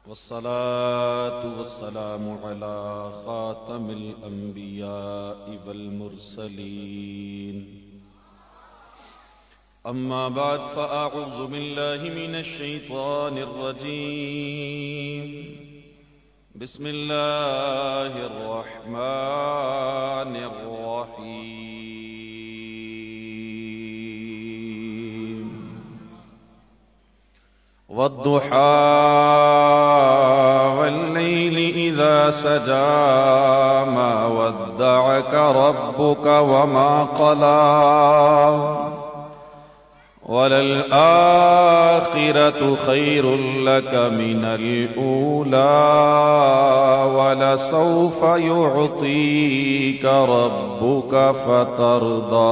वस्सलातु वस्सलामु अला खातमिल अंबियाइ वल मुरसलीन अम्मा बाद फ़अऊज़ु बिल्लाहि मिनश शैतानिर रजीम बिस्मिल्लाहिर रहमानिर रहीम वद्दुहा वल्लैलि इज़ा सजा मा वद्दअक रब्बुक वमा क़ला वलल आखिरतु खैरुल लक मिनल ऊला वलसौफ युअतीक रब्बुक फतरदा।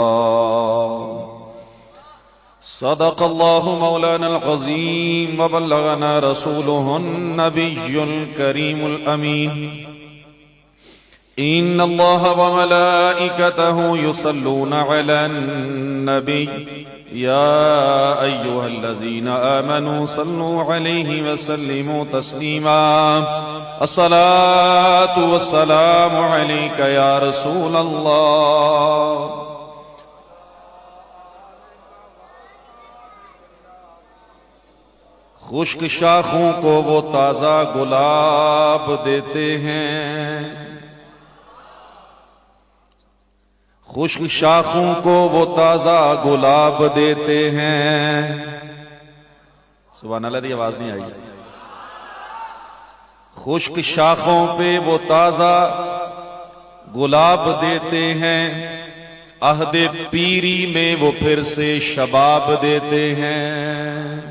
सदक़ल्लाहु मौलानल अज़ीम व बल्लगना रसूलुहुन नबियुल करीमुल अमीन। इन्नल्लाह व मलाइकतहु युसल्लूना अलन नबी या अय्युहल्लज़ीना आमनू सल्लू अलैहि व सल्लिमू तस्लीमा। अस्सलातु वस्सलामु अलैका या रसूलल्लाह। खुश्क शाखों को वो ताजा गुलाब देते हैं, खुश्क शाखों को वो ताजा गुलाब देते हैं। सुभान अल्लाह दी आवाज नहीं आई। खुश्क शाखों पे वो ताजा गुलाब देते हैं, अहदे पीरी में वो फिर से शबाब देते हैं।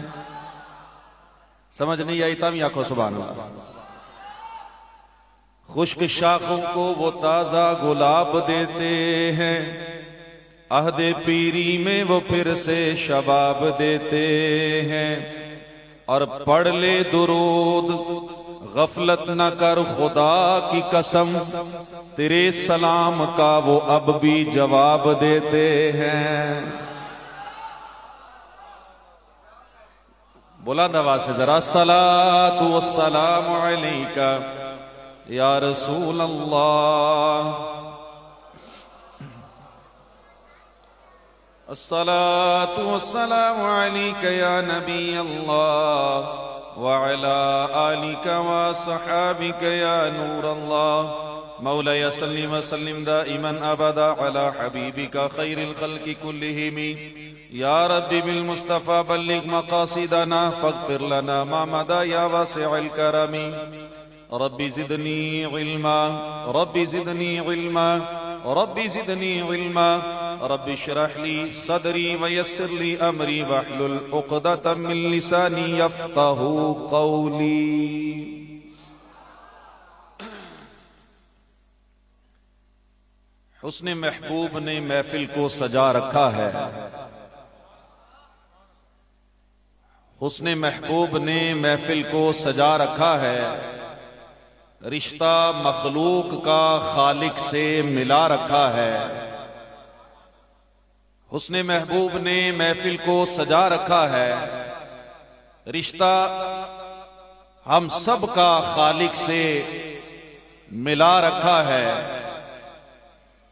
समझ नहीं आई तब आंखों सुभान अल्लाह। खुश्क शाखों को वो ताजा गुलाब देते हैं, अहदे पीरी में वो फिर से शबाब देते हैं। और पढ़ ले दुरूद गफलत न कर खुदा की कसम, तेरे सलाम का वो अब भी जवाब देते हैं। बुलंद आवाज से जरा सलातु वस्सलामु अलैका या रसूल अल्लाह। अस्सलातु वस्सलामु अलैका या नबी अल्लाह व अला आलिका व सहाबिका या नूर अल्लाह। मौलाया सल्लि व सल्लिम दाइमन अबदा अला हबीबिका खैरिल खल्क़ि कुल्लिहिम। या रब्बी बिल मुस्तफा बल्लिग मकासिदना फगफिर लना मा मदा या वासिअल करमी। रब्बी जिदनी इल्मा रब्बी जिदनी इल्मा रब्बी जिदनी इल्मा। रब्बी इश्रह ली सदरी व यस्सिर ली अमरी वहलुल उक़दतम मिन लिसानी यफ्क़हू क़ौली। हुस्ने महबूब ने महफिल को सजा रखा है, हुस्ने महबूब ने महफिल को सजा रखा है। रिश्ता मखलूक का खालिक से मिला रखा है। हुस्ने महबूब ने महफिल को सजा रखा है। रिश्ता हम सब का खालिक से मिला रखा है।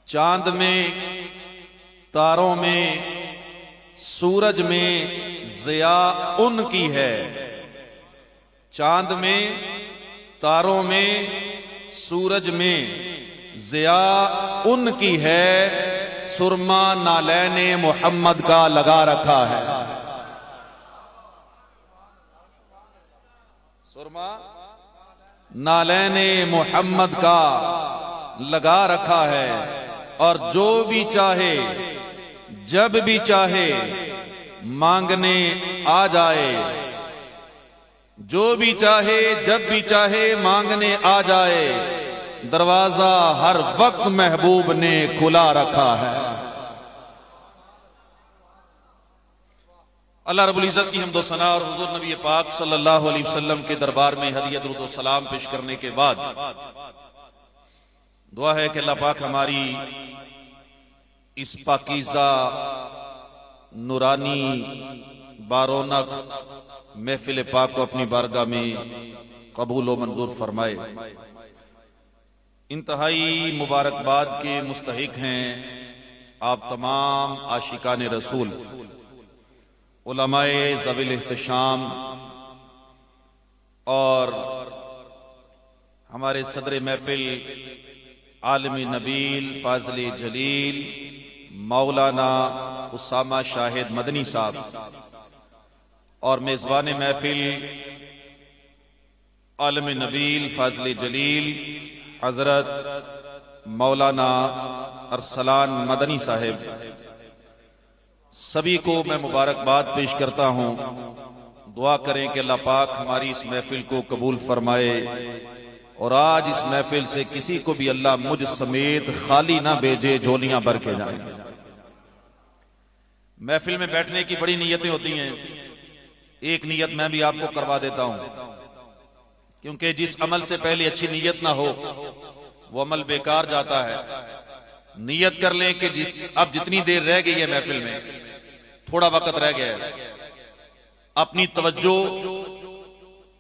चांद में, तारों में, सूरज में ज़िया उनकी है। चांद में, तारों में, सूरज में ज़िया उनकी है। सुरमा नालैने मोहम्मद का लगा रखा है। सुरमा नालैने मोहम्मद का लगा रखा है। और जो भी चाहे जब भी चाहे मांगने आ जाए, जो भी चाहे जब भी चाहे मांगने आ जाए। दरवाजा हर वक्त महबूब ने खुला रखा है। अल्लाह रब्बुल इज्जत की हम्दो सना और हुजूर नबी पाक सल्लल्लाहु अलैहि वसल्लम के दरबार में हदिया दुरूद व सलाम पेश करने के बाद दुआ है कि अल्लाह पाक हमारी इस पाकीज़ा नूरानी बारोनक महफिल पाक को अपनी बारगाह में कबूल व मंजूर फरमाए। इंतहाई मुबारकबाद के मुस्तहिक हैं आप तमाम आशिकान रसूल, उलमाए ज़विल इह्तिशाम और हमारे सदर महफिल आलमी नबील फाज़िल जलील मौलाना उसामा शाहिद मदनी साहब और मेज़बान महफिल आलमी नबील फाज़िल जलील हजरत मौलाना अरसलान मदनी साहिब, सभी को मैं मुबारकबाद पेश करता हूं। दुआ करें कि अल्लाह पाक हमारी इस महफिल को कबूल फरमाए और आज इस महफिल से किसी को भी अल्लाह मुझ समेत खाली ना भेजे, झोलियां भर के जाए। महफिल में बैठने की बड़ी नीयतें होती हैं, एक नीयत मैं भी आपको करवा देता हूं, क्योंकि जिस अमल से पहले अच्छी नीयत ना हो वो अमल बेकार जाता है। नीयत कर लें कि अब जितनी देर रह गई है महफिल में, थोड़ा वक्त रह गया है, अपनी तवज्जो,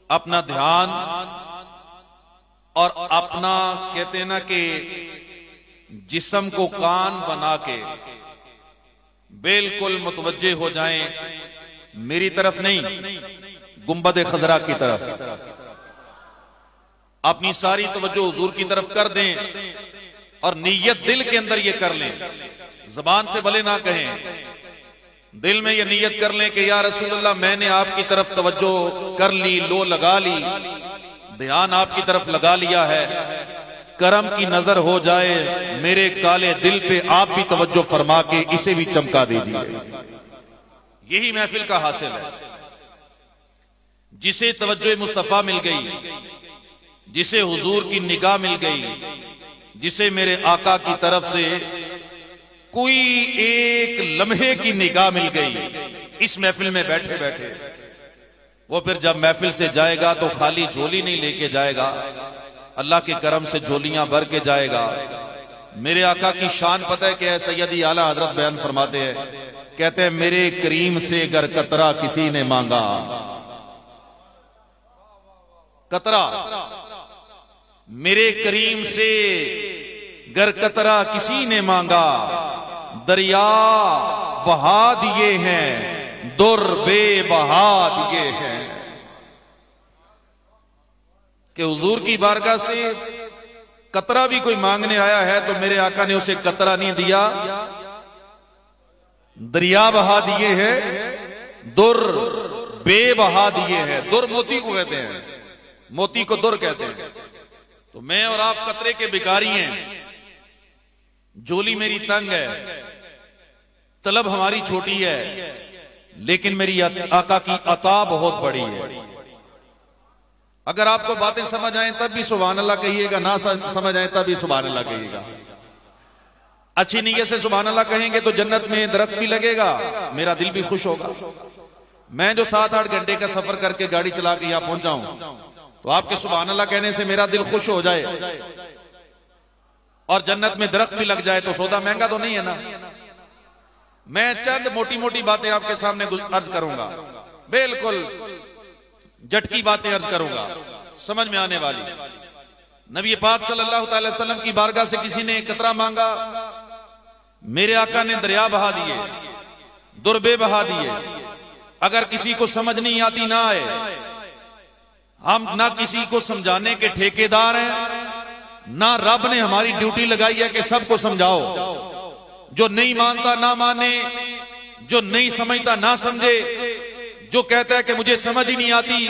अपना ध्यान और अपना कहते हैं ना कि जिस्म को कान बना के बिल्कुल मुतवज्जे हो जाएं मेरी तरफ नहीं, गुंबद खजरा की तरफ। अपनी सारी तवज्जो हुजूर की तरफ कर दें और नीयत दिल के अंदर ये कर लें, जबान से भले ना कहें, दिल में ये नीयत कर लें कि या रसूलल्लाह मैंने आपकी तरफ तवज्जो कर ली, लो लगा ली, ध्यान आपकी तरफ लगा लिया है, करम की नजर हो जाए मेरे काले दिल पे, आप भी तवज्जो फरमा के इसे भी चमका दीजिए। यही महफिल का हासिल है। जिसे तवज्जो मुस्तफा मिल गई, जिसे हुजूर की निगाह मिल गई, जिसे मेरे आका की तरफ से कोई एक लम्हे की निगाह मिल गई इस महफिल में बैठे बैठे, वो फिर जब महफिल से जाएगा तो खाली झोली नहीं लेके जाएगा, अल्लाह के करम से झोलियां भर के जाएगा। मेरे आका की शान पता है क्या है? सैयदी आला हजरत बयान फरमाते हैं, कहते हैं मेरे करीम से गर कतरा किसी ने मांगा, कतरा मेरे करीम से गर कतरा किसी ने मांगा, दरिया बहा दिए हैं, दुर बे बहा दिए हैं। कि हुजूर की बारगाह से कतरा भी कोई मांगने आया है तो मेरे आका ने उसे कतरा नहीं दिया, दरिया बहा दिए हैं, दुर बे बहा दिए हैं। दुर मोती को कहते हैं, मोती को दुर कहते हैं। तो मैं और आप कतरे के भिखारी हैं, झोली मेरी तंग है, तलब हमारी छोटी है, लेकिन मेरी आका की अता बहुत बड़ी है। अगर आपको बातें समझ आए तब भी सुभान अल्लाह कहिएगा, ना समझ आए तब भी सुभान अल्लाह कहिएगा। अच्छी नीयत से सुभान अल्लाह कहेंगे तो जन्नत में दरख्त भी लगेगा, मेरा दिल भी खुश होगा। मैं जो 7-8 घंटे का सफर करके गाड़ी चला के यहां पहुंचा हूं, तो आपके सुभान अल्लाह कहने से मेरा दिल खुश हो जाए और जन्नत में दरख्त भी लग जाए तो सौदा महंगा तो नहीं है ना। मैं चंद मोटी मोटी बातें आपके सामने अर्ज करूंगा, बिल्कुल झटकी बातें अर्ज करूंगा, समझ में आने वाली। नबी पाक सल्लल्लाहु अलैहि वसल्लम की बारगाह से किसी ने कतरा मांगा, मेरे आका ने दरिया बहा दिए, दुर्बे बहा दिए। अगर किसी को समझ नहीं आती ना आए, हम ना किसी को समझाने के ठेकेदार हैं, ना रब ने हमारी ड्यूटी लगाई है कि सबको समझाओ। जो नहीं मानता ना माने, जो नहीं समझता ना समझे, जो कहता है कि मुझे समझ ही नहीं आती,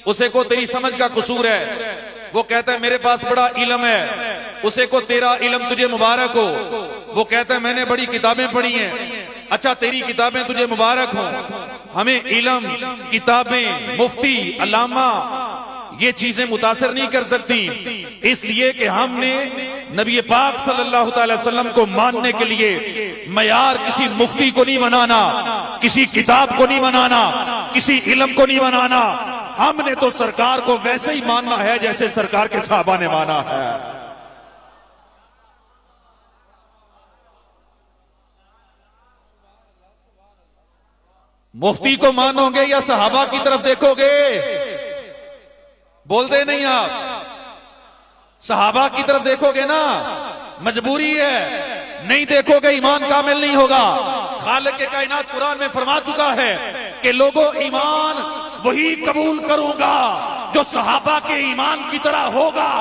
उसे को तेरी समझ का कसूर है। वो कहता है मेरे पास बड़ा इल्म है, उसे को तेरा इल्म तुझे मुबारक हो। वो कहता है मैंने बड़ी किताबें पढ़ी हैं, अच्छा तेरी किताबें तुझे मुबारक हो। हमें इल्म, किताबें, मुफ्ती, अल्लामा ये चीजें मुतासर नहीं कर सकती, इसलिए कि हमने नबी पाक सल्लल्लाहु अलैहि वसल्लम को मानने के लिए मयार किसी मुफ्ती को नहीं बनाना, किसी किताब को नहीं बनाना, किसी इल्म को नहीं बनाना। हमने तो सरकार को वैसे ही मानना है जैसे सरकार के साहबा ने माना है। मुफ्ती को मानोगे या सहाबा की तरफ देखोगे? बोलते नहीं आप? सहाबा की तरफ देखोगे ना, मजबूरी है, नहीं देखोगे ईमान कामिल नहीं होगा। खालिक के कायनात कुरान में फरमा चुका है कि लोगों, ईमान वही कबूल करूंगा जो सहाबा के ईमान की तरह होगा।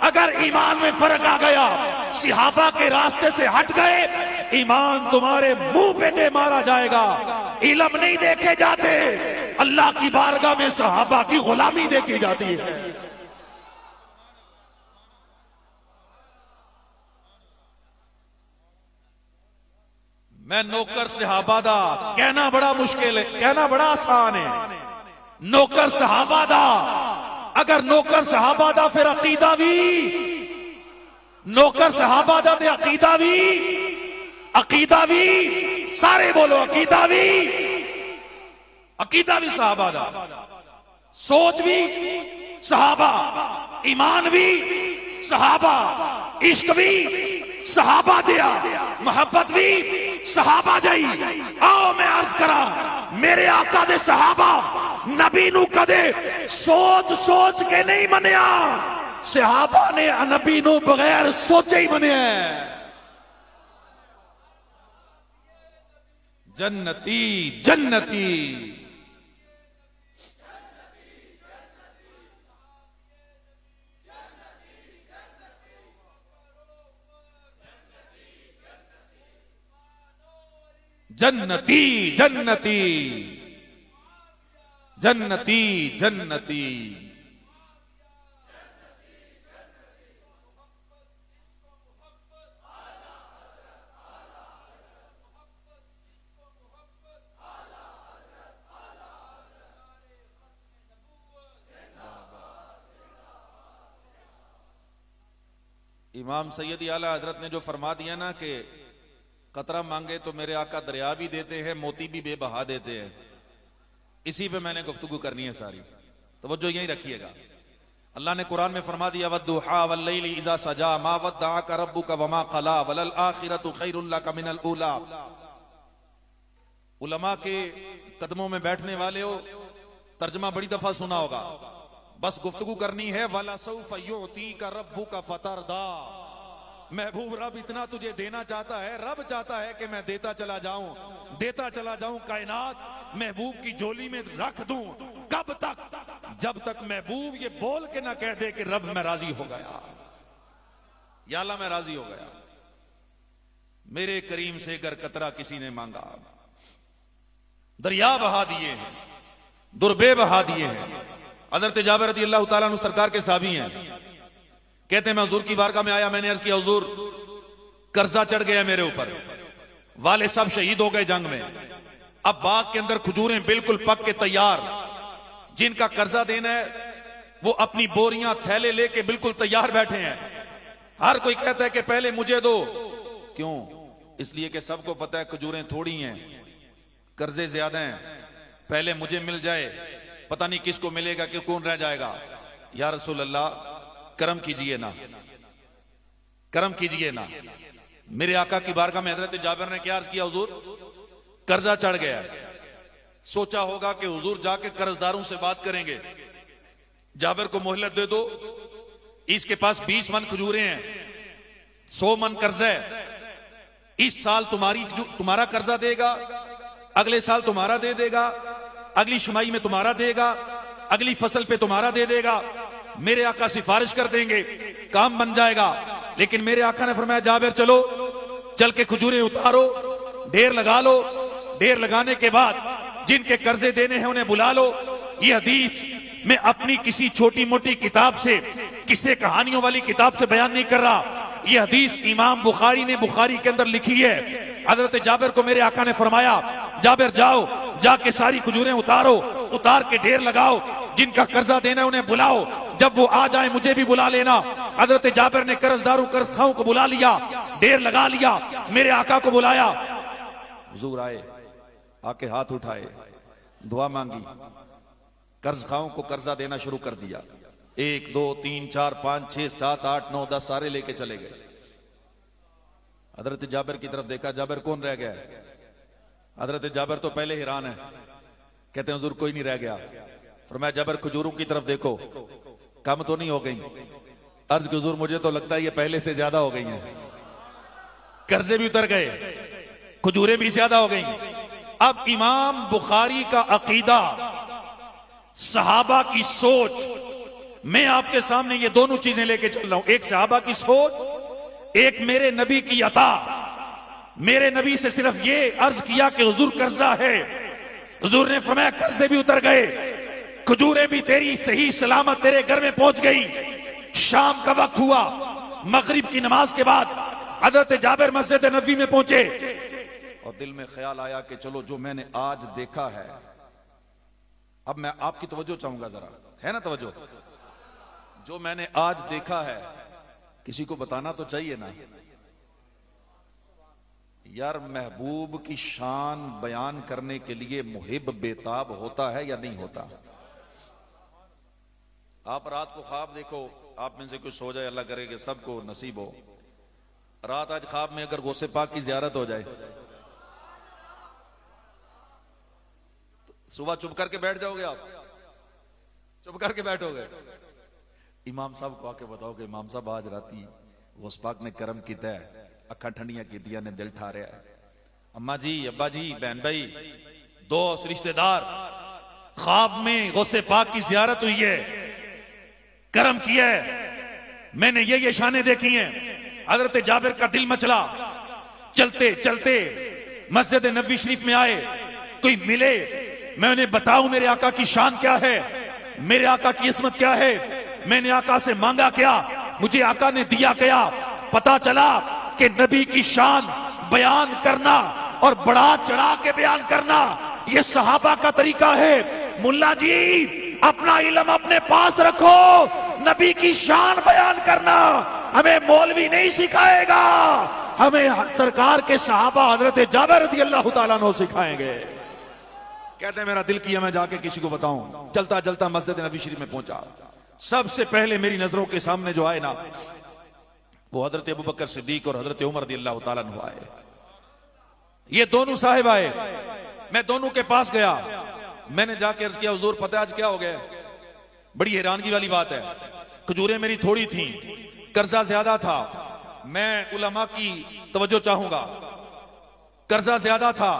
अगर ईमान में फर्क आ गया, सहाबा के रास्ते से हट गए, ईमान तुम्हारे मुंह पे दे मारा जाएगा। इल्म नहीं देखे जाते, अल्लाह की बारगाह में सहाबा की गुलामी देखी जाती है। मैं नौकर सहाबा दा कहना बड़ा मुश्किल है, कहना बड़ा आसान है। नौकर सहाबा दा, अगर नौकर सहाबा दा फिर अकीदा भी, नौकर सहाबा दा ते अकीदा भी, सारे बोलो अकीदा भी सहाबा दा, सोच भी सहाबा, ईमान भी सहाबा, इश्क भी सहाबा दिया, मोहब्बत भी सहाबा जाई। आओ मैं अर्ज करा, मेरे आका दे सहाबा नबी नू कदे सोच सोच के नहीं मनिया, सहाबा ने नबी नू बगैर सोचे ही मनिया। जन्नती जन्नती जन्नती जन्नती जन्नती जन्नती। इमाम सैयदी आला हजरत ने जो फरमा दिया ना कि कतरा मांगे तो मेरे आका दरिया भी देते हैं, मोती भी बेबहा देते हैं, इसी पे मैंने गुफ्तगू करनी है सारी। तो वो जो यही रखिएगा। अल्लाह ने कुरान में फरमा दिया, वद्दुहा वल्लैलि इज़ा सजा मा वद्दअका रब्बुका वमा क़ला वलल आखिरतु खैरुल लका मिनल ऊला। उलमा के कदमों में बैठने वाले हो, तर्जमा बड़ी दफा सुना होगा, बस गुफ्तगू करनी है। वला सौफ़ युअतीका रब्बुका फतरदा। महबूब रब इतना तुझे देना चाहता है, रब चाहता है कि मैं देता चला जाऊं, कायनात महबूब की झोली में रख दूं। कब तक? जब तक महबूब ये बोल के ना कह दे कि रब मैं राजी हो गया, या अल्लाह मैं राजी हो गया। मेरे करीम से अगर कतरा किसी ने मांगा, दरिया बहा दिए हैं, दुर्बे बहा दिए हैं। हज़रत जाबिर रज़ी अल्लाह तआला अन्हु सरकार के साहबी हैं, कहते हैं मैं हुजूर की बारगाह में आया, मैंने अर्ज किया हुजूर कर्जा चढ़ गया मेरे ऊपर, वाले सब शहीद हो गए जंग में, अब बाग के अंदर खजूरें बिल्कुल पक के तैयार, जिनका कर्जा देना है वो अपनी बोरियां थैले लेके बिल्कुल तैयार बैठे हैं। हर कोई कहता है कि पहले मुझे दो। क्यों? इसलिए कि सबको पता है खजूरें थोड़ी हैं, कर्जे ज्यादा हैं, पहले मुझे मिल जाए, पता नहीं किसको मिलेगा कि कौन रह जाएगा। या रसूल अल्लाह करम कीजिए ना, करम कीजिए ना। मेरे आका की बारगाह में हजरत जाबिर ने क्या अर्ज किया, हुजूर कर्जा चढ़ गया। सोचा होगा कि हुजूर जाके कर्जदारों से बात करेंगे, जाबिर को मोहलत दे दो, इसके पास 20 मन खजूरें हैं, 100 मन कर्जा है, इस साल तुम्हारा कर्जा देगा, अगले साल तुम्हारा दे देगा, अगली शुमाई में तुम्हारा देगा, अगली फसल पे तुम्हारा दे देगा। मेरे आका सिफारिश कर देंगे, काम बन जाएगा। लेकिन मेरे आका ने फरमाया जाबिर चलो, चल के खजूरें उतारो, ढेर लगा लो, ढेर लगाने के बाद जिनके कर्जे देने हैं उन्हें बुला लो। ये हदीस मैं अपनी किसी छोटी मोटी किताब से, किसी कहानियों वाली किताब से बयान नहीं कर रहा। ये हदीस इमाम बुखारी ने बुखारी के अंदर लिखी है। हजरत जाबिर को मेरे आका ने फरमाया जाबिर जाओ, जाके सारी खजूरें उतारो, उतार के ढेर लगाओ, जिनका कर्जा देना है उन्हें बुलाओ, जब वो आ जाए मुझे भी बुला लेना। हजरत जाबिर ने कर्जदारों कर्जखाओं को बुला लिया, ढेर लगा लिया, मेरे आका को बुलाया। हुजूर आए, आके हाथ उठाए, दुआ मांगी, कर्जखाओं को कर्जा देना शुरू कर दिया। 1 2 3 4 5 6 7 8 9 10 सारे लेके चले गए। हजरत जाबिर की तरफ देखा, जाबिर कौन रह गया? हजरत जाबिर तो पहले हैरान है, कहते हैं हुजूर कोई नहीं रह गया। फरमाया जाबिर खजूरों की तरफ देखो, कम तो नहीं हो गई? अर्ज के हुजूर मुझे तो लगता है ये पहले से ज्यादा हो गई हैं। कर्जे भी उतर गए, खजूरें भी ज्यादा हो गई। अब इमाम बुखारी का अकीदा, सहाबा की सोच, मैं आपके सामने ये दोनों चीजें लेके चल रहा हूं। एक सहाबा की सोच, एक मेरे नबी की अता। मेरे नबी से सिर्फ ये अर्ज किया कि हुजूर कर्जा है, हुजूर ने फरमाया कर्जे भी उतर गए, खजूरें भी तेरी सही सलामत तेरे घर में पहुंच गई। शाम का वक्त हुआ, मगरिब की नमाज के बाद हजरत जाबिर मस्जिद नबवी में पहुंचे और दिल में ख्याल आया कि चलो जो मैंने आज देखा है, अब मैं आपकी तवज्जो चाहूंगा जरा, है ना तवज्जो? जो मैंने आज देखा है किसी को बताना तो चाहिए ना यार। महबूब की शान बयान करने के लिए मुहिब बेताब होता है या नहीं होता? आप रात को ख्वाब देखो, आप में से कोई सो जाए, अल्लाह करे कि सबको नसीब हो, रात आज ख्वाब में अगर गौसे पाक की जियारत हो जाए तो सुबह चुप करके बैठ जाओगे? आप चुप करके बैठोगे? इमाम साहब को आके बताओगे इमाम साहब आज राती गौस पाक ने करम किया है, अखा ठंडियां की ने दिल ठा रहा है। अम्मा जी, अब्बा जी, बहन भाई, दोस्त, रिश्तेदार, ख्वाब में गौसे पाक की जियारत हुई है, करम किया है, मैंने ये शाने देखी हैं। हजरत जाबिर का दिल मचला, चलते चलते मस्जिद नबवी शरीफ में आए, कोई मिले, मैं उन्हें बताऊं मेरे आका की शान क्या है, मेरे आका की इस्मत क्या है, मैंने आका से मांगा क्या, मुझे आका ने दिया क्या। पता चला कि नबी की शान बयान करना और बड़ा चढ़ा के बयान करना यह सहाबा का तरीका है। मुल्ला जी अपना इल्म अपने पास रखो, नबी की शान बयान करना हमें मौलवी नहीं सिखाएगा, हमें सरकार के सहाबा हजरत जाबिर रज़ियल्लाहु ताला अन्हु सिखाएंगे। कहते हैं मेरा दिल किया मैं जाके किसी को बताऊं। चलता चलता मस्जिद नबी शरीफ में पहुंचा, सबसे पहले मेरी नजरों के सामने जो आए ना वो हजरत अबू बकर सिद्दीक और हजरत उमर रज़ियल्लाहु ताला अन्हु आए। ये दोनों साहिब आए, मैं दोनों के पास गया, मैंने जाके अर्ज किया हुजूर पता आज क्या हो गया? बड़ी हैरानगी वाली बात है, खजूरें मेरी थोड़ी थी, कर्जा ज्यादा था, मैं उलमा की तवज्जो चाहूंगा, कर्जा ज्यादा था,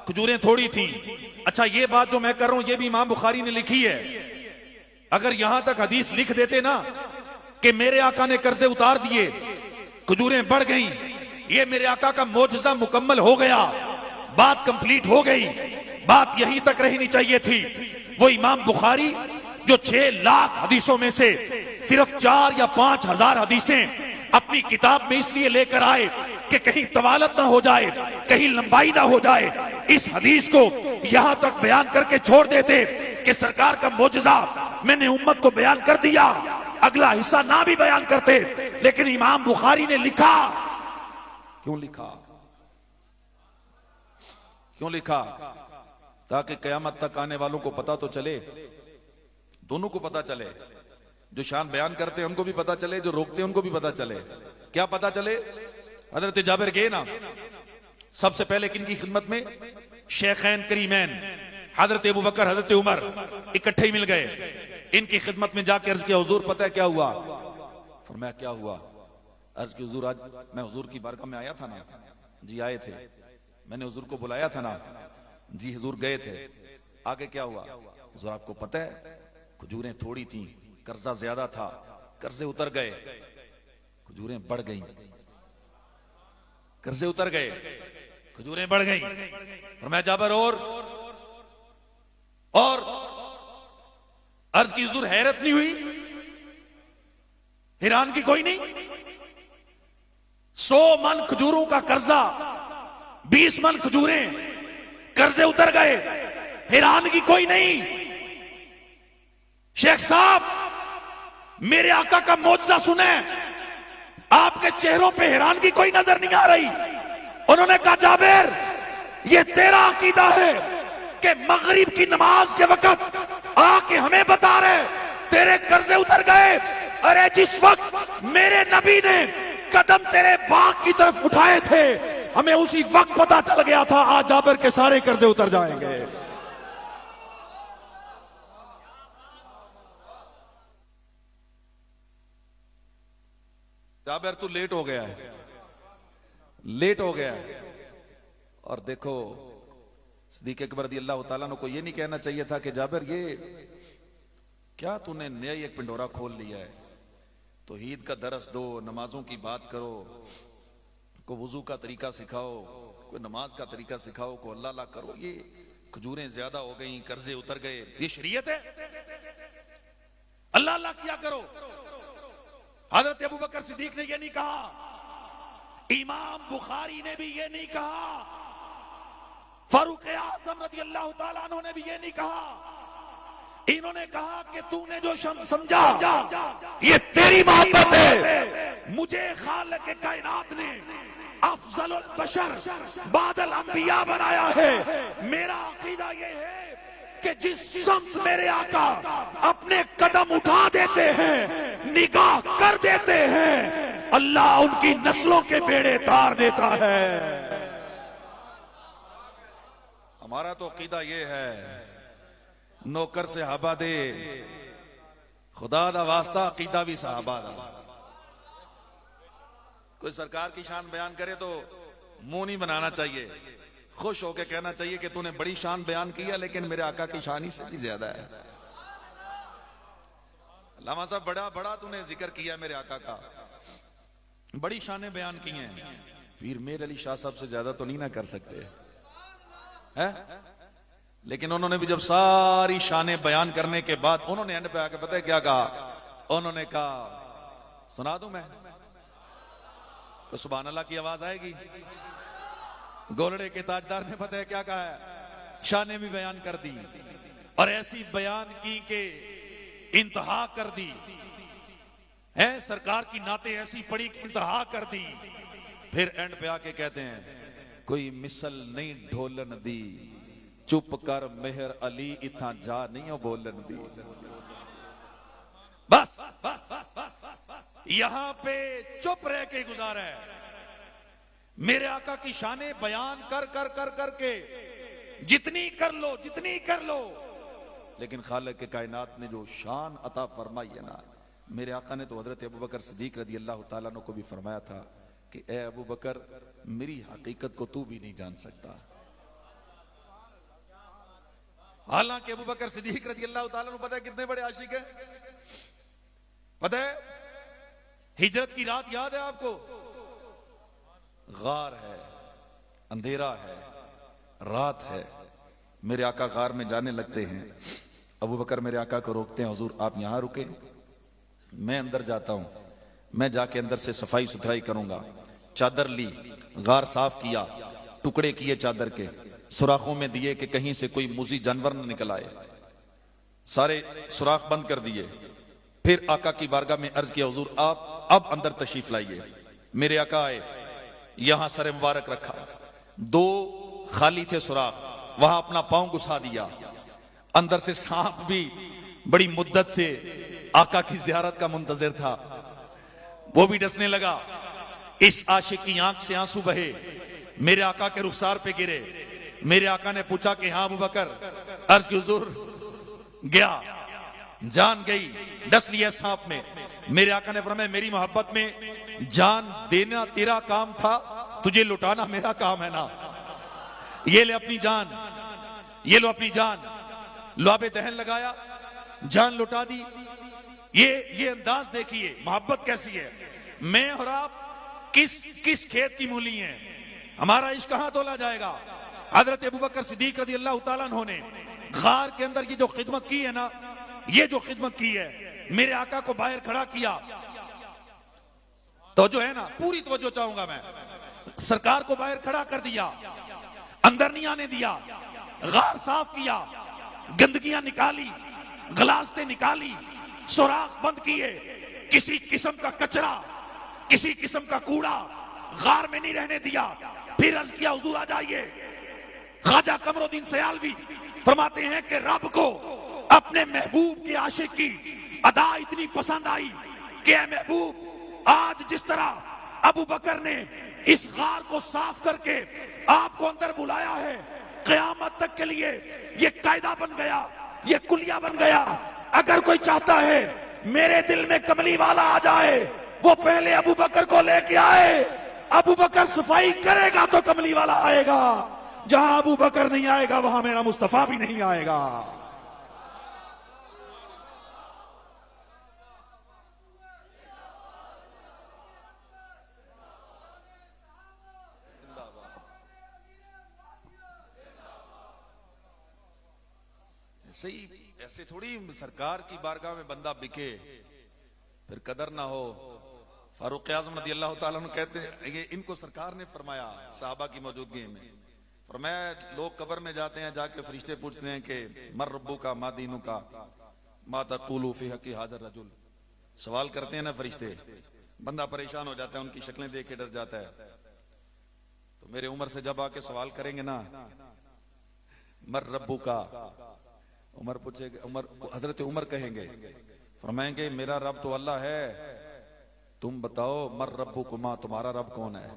खजूरें थोड़ी थी। अच्छा ये बात जो मैं कर रहा हूं ये भी इमाम बुखारी ने लिखी है, अगर यहां तक हदीस लिख देते ना कि मेरे आका ने कर्जे उतार दिए, खजूरें बढ़ गई, ये मेरे आका का मोजज़ा मुकम्मल हो गया, बात कंप्लीट हो गई, बात यहीं तक रहनी चाहिए थी। वो इमाम बुखारी जो 6 लाख हदीसों में से सिर्फ 4 या 5 हजार हदीसें अपनी किताब में इसलिए लेकर आए कि कहीं तवालत ना हो जाए, कहीं लंबाई ना हो जाए, इस हदीस को यहां तक बयान करके छोड़ देते कि सरकार का मोजज़ा मैंने उम्मत को बयान कर दिया, अगला हिस्सा ना भी बयान करते। लेकिन इमाम बुखारी ने लिखा, क्यों लिखा? क्यों लिखा? ताकि कयामत तक आने वालों को पता तो चले, दोनों को पता चले, जो शान बयान करते हैं उनको भी पता चले, जो रोकते हैं उनको भी पता चले। क्या पता चले? हजरत जाबिर गए ना, सबसे पहले किनकी खिदमत में? शेखैन करीमैन हजरत अबू बकर हजरत उमर इकट्ठे ही मिल गए, इनकी खिदमत में जाकर अर्ज किया हुजूर पता है क्या हुआ? फरमाया क्या हुआ? अर्ज की हुजूर आज मैं हुजूर की बारगाह में आया था ना। जी आए थे, मैंने हुजूर को बुलाया था ना। जी हुजूर गए थे, आगे क्या हुआ? हुजूर आपको पता है खजूरें थोड़ी थी, कर्जा ज्यादा था, कर्जे उतर गए, खजूरें बढ़ गई, कर्जे उतर गए, खजूरें बढ़ गई। और मैं जाबर और अर्ज की हुजूर हैरत नहीं हुई? हैरान की कोई नहीं? 100 मन खजूरों का कर्जा, 20 मन खजूरें, कर्जे उतर गए, हैरान की कोई नहीं। शेख साहब मेरे आका का मौजज़ा सुने, आपके चेहरों पे हैरान की कोई नजर नहीं आ रही। उन्होंने कहा जाबिर ये तेरा अकीदा है कि मगरिब की नमाज के वक्त आके हमें बता रहे तेरे कर्जे उतर गए। अरे जिस वक्त मेरे नबी ने कदम तेरे बाग की तरफ उठाए थे हमें उसी वक्त पता चल गया था आज जाबिर के सारे कर्जे उतर जाएंगे। जाबिर तू लेट हो गया है, लेट हो गया है। और देखो सिद्दीक अकबर रज़ियल्लाहु ताला अन्हु को ये नहीं कहना चाहिए था कि जाबिर ये क्या तूने नया एक पिंडोरा खोल लिया है, तौहीद का दरस दो, नमाजों की बात करो, को वुजू का तरीका सिखाओ, कोई नमाज का तरीका सिखाओ, को अल्लाह अल्लाह करो, ये खजूरें ज्यादा हो गई, कर्जे उतर गए, ये शरीयत है? अल्लाह अल्लाह किया करो। हजरत अबू बकर सिद्दीक ने ये नहीं कहा, इमाम बुखारी ने भी ये नहीं कहा, फारूक आज़म रज़ियल्लाहु ताला अन्हु ने भी ये नहीं कहा। इन्होंने कहा कि तूने जो समझा ये तेरी मोहब्बत है, मुझे खालिक के कायनात ने अफजलुल बशर बादल अंबिया बनाया है। मेरा अकीदा ये है कि जिस समत मेरे आका अपने कदम उठा देते हैं, निगाह कर देते हैं, अल्लाह उनकी नस्लों के बेड़े तार देता है। हमारा तो अकीदा ये है, नौकर से सहाबा दे, खुदा दा वास्ता अकीदा भी सहाबा दा। कोई सरकार की शान बयान करे तो मुंह नहीं बनाना चाहिए, खुश होकर कहना चाहिए कि तूने बड़ी शान बयान किया, लेकिन मेरे आका की शान ही से ज्यादा है। अल्लामा साहब बड़ा बड़ा तूने जिक्र किया मेरे आका का, बड़ी शानें बयान की हैं, पीर मेर अली शाह साहब से ज्यादा तो नहीं ना कर सकते है? लेकिन उन्होंने भी जब सारी शानें बयान करने के बाद उन्होंने एंड पे आके पता है क्या कहा? उन्होंने कहा सुना दूं मैं तो सुभान अल्लाह की आवाज आएगी। गोलड़े के ताजदार ने पता है क्या कहा है? शानें भी बयान कर दी और ऐसी बयान की कि इंतहा कर दी है, सरकार की नाते ऐसी पड़ी कि इंतहा कर दी। फिर एंड पे आके कहते हैं कोई मिसल नहीं ढोलन दी, चुप कर मेहर अली इथा जा नहीं हो बोलन दी। बस यहां पे चुप रह के गुजारा है। मेरे आका की शाने बयान कर कर कर करके जितनी कर लो, जितनी कर लो, लेकिन खालिक के कायनात ने जो शान अता फरमाई है ना, मेरे आका ने तो हजरत अबू बकर सिद्दीक रज़ियल्लाहु ताला अन्हु को भी फरमाया था कि ए अबू बकर, मेरी हकीकत को तू भी नहीं जान सकता। हालांकि अबू बकर सिद्दीक रज़ियल्लाहु ताला अन्हु पता है कितने बड़े आशिक हैं? पता है हिजरत की रात याद है आपको? गार है, अंधेरा है, रात है, मेरे आका गार में जाने लगते हैं। अबू बकर मेरे आका को रोकते हैं, हुजूर आप यहां रुके, मैं अंदर जाता हूं, मैं जाके अंदर से सफाई सुथराई करूंगा। चादर ली, गार साफ किया, टुकड़े किए चादर के, सुराखों में दिए कि कहीं से कोई मुजी जानवर न निकल आए, सारे सुराख बंद कर दिए। फिर आका की बारगाह में अर्ज किया, हुजूर आप अब अंदर तशरीफ लाइए। मेरे आका आए, यहां सर मुबारक रखा, दो खाली थे सुराख, वहां अपना पांव घुसा दिया। अंदर से सांप भी बड़ी मुद्दत से आका की जियारत का मुंतजिर था, वो भी डसने लगा। इस आशिक की आंख से आंसू बहे, मेरे आका के रुखसार पे गिरे। मेरे आका ने पूछा कि हाँ अबू बकर, अर्ज की हुजूर, गया, जान गई, डस लिया सांप में। मेरे आका ने फरमाया मेरी मोहब्बत में जान देना तेरा काम था, तुझे लुटाना मेरा काम है ना। ये ले अपनी जान, ये लो अपनी जान। लुआबे दहन लगाया, जान लुटा दी। ये अंदाज देखिए मोहब्बत कैसी है। मैं और आप किस खेत की मूली हैं, हमारा इश्क कहां तोला जाएगा। हजरत अबू बकर सिद्दीक रज़ियल्लाहु ताला अन्हु ने गार के अंदर ये जो खिदमत की है ना, ये जो खिदमत की है, मेरे आका को बाहर खड़ा किया। तो जो है ना, पूरी तवज्जो चाहूंगा मैं, सरकार को बाहर खड़ा कर दिया, अंदर नहीं आने दिया, गार साफ किया, गंदगियां निकाली, गलास्ते निकाली, सुराख बंद किए, किसी किस्म का कचरा, किसी किस्म का कूड़ा गार में नहीं रहने दिया। फिर अर्ज किया हुजूर आ जाइए। ख्वाजा कमरुद्दीन सयालवी फरमाते हैं कि रब को अपने महबूब के आशिक की अदा इतनी पसंद आई कि ऐ महबूब, आज जिस तरह अबू बकर ने इस गार को साफ करके आपको अंदर बुलाया है, क़यामत तक के लिए ये कायदा बन गया, ये कुलिया बन गया। अगर कोई चाहता है मेरे दिल में कमली वाला आ जाए, वो पहले अबू बकर को लेके आए। अबू बकर सफाई करेगा तो कमली वाला आएगा, जहां अबू बकर नहीं आएगा वहां मेरा मुस्तफा भी नहीं आएगा। सही ऐसे थोड़ी सरकार की बारगाह में बंदा बिके फिर कदर ना हो। फारूक आजम रज़ी अल्लाह ताला अन्हु कहते हैं ये इनको सरकार ने फरमाया साहबा की मौजूदगी में, फरमाया लोग कब्र में जाते हैं, जाके फरिश्ते पूछते हैं कि मर रब्बू का मा दीनू का मा तक़ूलू फी हक़्क़ि हाज़ा रजुल। सवाल करते हैं ना फरिश्ते, बंदा परेशान हो जाता है, उनकी शक्लें देख के डर जाता है। तो मेरे उमर से जब आके सवाल करेंगे ना मर रब्बू का, उमर पूछेगा, उमर हजरत उमर कहेंगे, फरमाएंगे मेरा रब तो अल्लाह है, तुम बताओ मर रब्बू कुमा, तुम्हारा रब कौन है।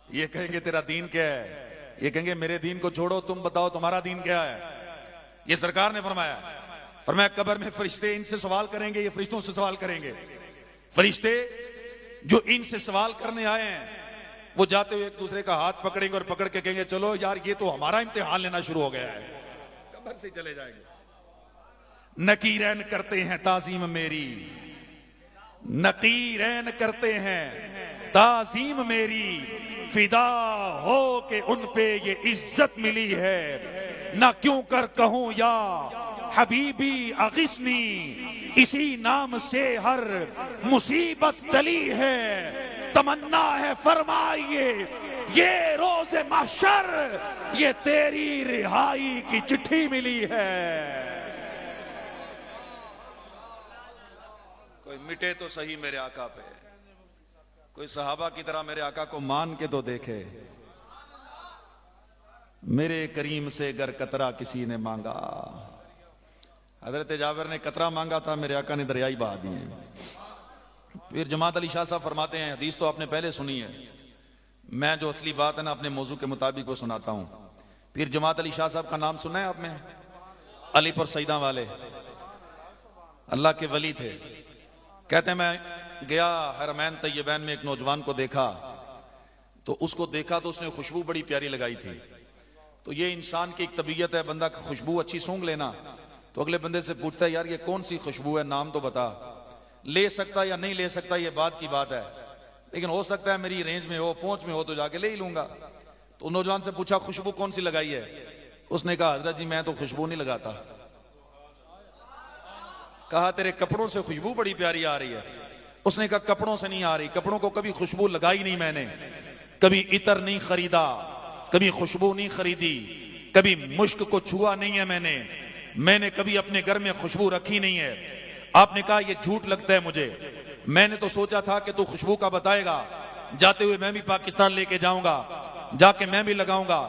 ये कहेंगे तेरा दीन क्या है, ये कहेंगे मेरे दीन को छोड़ो, तुम बताओ तुम्हारा दीन क्या है। ये सरकार ने फरमाया। फरमाया कब्र में फरिश्ते इनसे सवाल करेंगे, ये फरिश्तों से सवाल करेंगे। फरिश्ते जो इनसे सवाल करने आए हैं वो जाते हुए एक दूसरे का हाथ पकड़ेंगे और पकड़ के कहेंगे चलो यार ये तो हमारा इम्तिहान लेना शुरू हो गया है, कब्र से चले जाएंगे। नकीरैन करते हैं ताजीम मेरी, नकीरैन करते हैं ताजीम मेरी, फिदा हो के उन पे ये इज्जत मिली है। ना क्यों कर कहूं या हबीबी अगिस्नी, इसी नाम से हर मुसीबत टली है। तमन्ना है फरमाइए ये रोज़े महशर, ये तेरी रिहाई की चिट्ठी मिली है। कोई मिटे तो सही मेरे आका पे, कोई सहाबा की तरह मेरे आका को मान के तो देखे। मेरे करीम से गर कतरा किसी ने मांगा, हजरत जाबिर ने कतरा मांगा था, मेरे आका ने दरियाई बहा दिए। फिर जमात अली शाह साहब फरमाते हैं, हदीस तो आपने पहले सुनी है, मैं जो असली बात है ना अपने मौजू के मुताबिक वो सुनाता हूं। फिर जमात अली शाह साहब का नाम सुना है आपने, अलीपुर सईदा वाले, अल्लाह के वली थे। कहते हैं मैं गया हरमैन तैयबैन में, एक नौजवान को देखा, तो उसको देखा तो उसने खुशबू बड़ी प्यारी लगाई थी। तो ये इंसान की एक तबीयत है, बंदा खुशबू अच्छी सूंघ लेना, तो अगले बंदे से पूछता है यार ये कौन सी खुशबू है, नाम तो बता। ले सकता या नहीं ले सकता ये बात की बात है, लेकिन हो सकता है मेरी रेंज में हो, पहुंच में हो तो जाके ले ही लूंगा। तो नौजवान से पूछा खुशबू कौन सी लगाई है, उसने कहा हजरत जी मैं तो खुशबू नहीं लगाता। कहा तेरे कपड़ों से खुशबू बड़ी प्यारी आ रही है। उसने कहा कपड़ों से नहीं आ रही, कपड़ों को कभी खुशबू लगाई नहीं मैंने, कभी इतर नहीं खरीदा, कभी खुशबू नहीं खरीदी, कभी मुश्क को छुआ नहीं है मैंने कभी अपने घर में खुशबू रखी नहीं है। आपने कहा ये झूठ लगता है मुझे, मैंने तो सोचा था कि तू खुशबू का बताएगा, जाते हुए मैं भी पाकिस्तान लेके जाऊंगा, जाके मैं भी लगाऊंगा।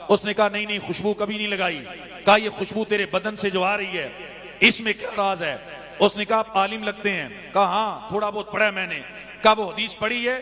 उसने कहा नहीं नहीं खुशबू कभी नहीं लगाई। कहा ये खुशबू तेरे बदन से जो आ रही है इसमें क्या राज है। उसने कहा आप आलिम लगते हैं। कहा हाँ थोड़ा बहुत पढ़ा है मैंने। कहा वो हदीस पढ़ी है,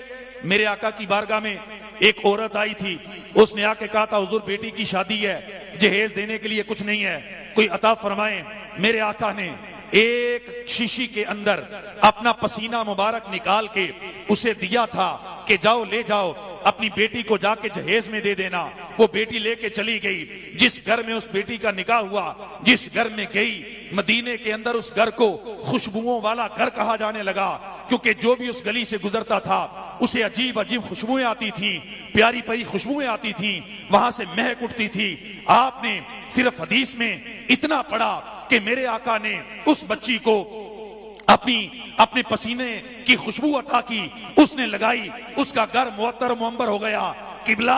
मेरे आका की बारगाह में एक औरत आई थी, उसने आके कहा था हुजूर बेटी की शादी है, जहेज देने के लिए कुछ नहीं है, कोई अता फरमाए। मेरे आका ने एक शीशी के अंदर अपना पसीना मुबारक निकाल के उसे दिया था कि जाओ ले जाओ अपनी बेटी को जाके जहेज में दे देना। वो बेटी लेके चली गई। जिस घर में उस बेटी का निकाह हुआ, जिस घर में गई, मदीने के अंदर उस घर को खुशबुओं वाला घर कहा जाने लगा, क्योंकि जो भी उस गली से गुजरता था उसे अजीब अजीब खुशबुएं आती थी, प्यारी प्यारी खुशबुएं आती थी, वहां से महक उठती थी। आपने सिर्फ हदीस में इतना पढ़ा कि मेरे आका ने उस बच्ची को अपने पसीने की खुशबू अता की, उसने लगाई, उसका घर मुअत्तर मुअम्बर हो गया। किबला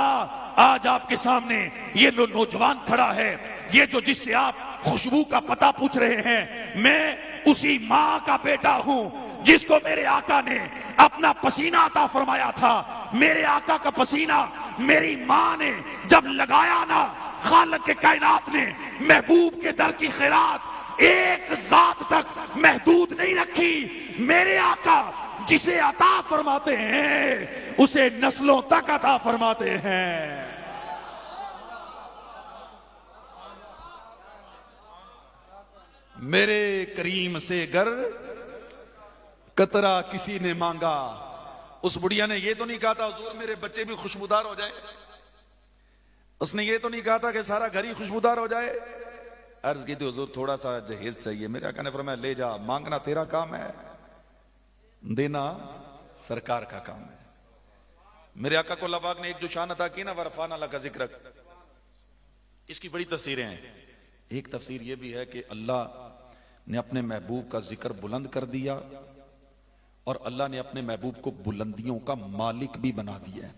आज आपके सामने ये नौजवान खड़ा है, ये जो जिससे आप खुशबू का पता पूछ रहे हैं, मैं उसी माँ का बेटा हूं जिसको मेरे आका ने अपना पसीना अता फरमाया था। मेरे आका का पसीना मेरी माँ ने जब लगाया ना, खालिक के कायनात ने महबूब के दर की खैरात एक जात तक महदूद नहीं रखी। मेरे आका जिसे अता फरमाते हैं उसे नस्लों तक अता फरमाते हैं। मेरे करीम से गर कतरा किसी ने मांगा। उस बुढ़िया ने ये तो नहीं कहा था हुजूर मेरे बच्चे भी खुशबूदार हो जाए, उसने ये तो नहीं कहा था कि सारा घर ही खुशबूदार हो जाए। अर्ज की थी हुजूर थोड़ा सा जहेज चाहिए। मेरे आका ने फरमाया ले जा, मांगना तेरा काम है, देना सरकार का काम है। मेरे आका को अल्लाह पाक ने एक जो शान अता की ना, वरफाना लका जिक्रक, इसकी बड़ी तफसीरें हैं। एक तफसीर यह भी है कि अल्लाह ने अपने महबूब का जिक्र बुलंद कर दिया और अल्लाह ने अपने महबूब को बुलंदियों का मालिक भी बना दिया है।